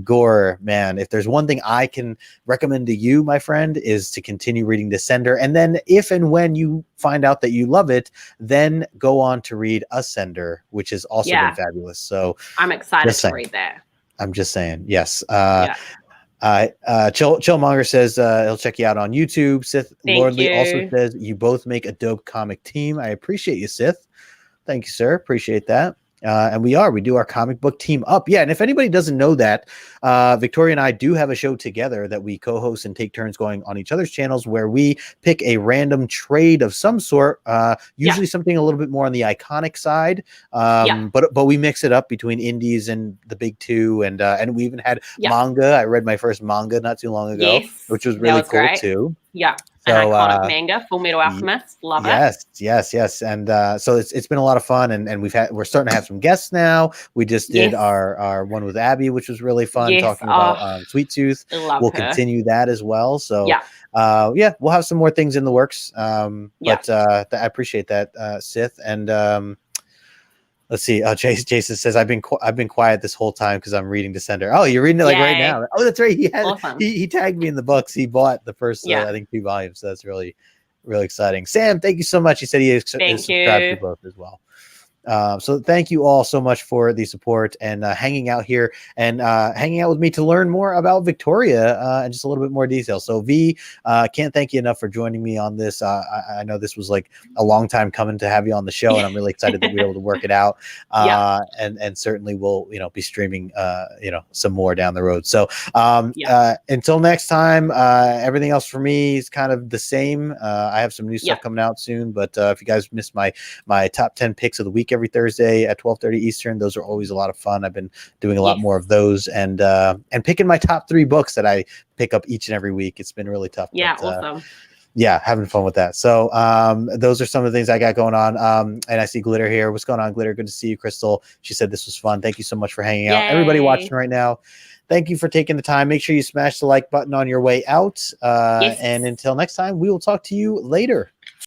Gore, man, if there's one thing I can recommend to you, my friend, is to continue reading Descender, and then if and when you find out that you love it, then go on to read Ascender, which has also been fabulous. So I'm excited to read that. I'm just saying, yes. Chillmonger says he'll check you out on YouTube. Sith Lordly also says you both make a dope comic team. I appreciate you, Sith. Thank you, sir. Appreciate that. And we do our comic book team up. Yeah. And if anybody doesn't know that, Victoria and I do have a show together that we co-host and take turns going on each other's channels, where we pick a random trade of some sort, usually something a little bit more on the iconic side. But we mix it up between indies and the big 2. And we even had manga. I read my first manga not too long ago, which was really cool too. Yeah. So, an iconic manga, Full Metal Alchemist. Love it. Yes. And so it's been a lot of fun, and we're starting to have some guests now. We just did our one with Abby, which was really fun, talking about Sweet Tooth. We'll continue that as well. So we'll have some more things in the works. But I appreciate that, Sith. And let's see. Jason says I've been quiet this whole time because I'm reading Descender. Oh, you're reading it like right now. Oh, that's right. He tagged me in the books. He bought the first I think 2 volumes. So that's really, really exciting. Sam, thank you so much. He said he subscribed to both as well. So thank you all so much for the support and hanging out here and hanging out with me to learn more about Victoria and just a little bit more detail. So V, can't thank you enough for joining me on this. I know this was like a long time coming to have you on the show, and I'm really excited that we were able to work it out. And certainly we'll be streaming some more down the road. So until next time, everything else for me is kind of the same. I have some new stuff coming out soon, but if you guys missed my top 10 picks of the week every Thursday at 12:30 Eastern. Those are always a lot of fun. I've been doing a lot more of those, and picking my top 3 books that I pick up each and every week. It's been really tough. Awesome. Having fun with that. So those are some of the things I got going on. And I see Glitter here. What's going on, Glitter? Good to see you, Crystal. She said this was fun. Thank you so much for hanging out. Everybody watching right now, thank you for taking the time. Make sure you smash the like button on your way out. And until next time, we will talk to you later.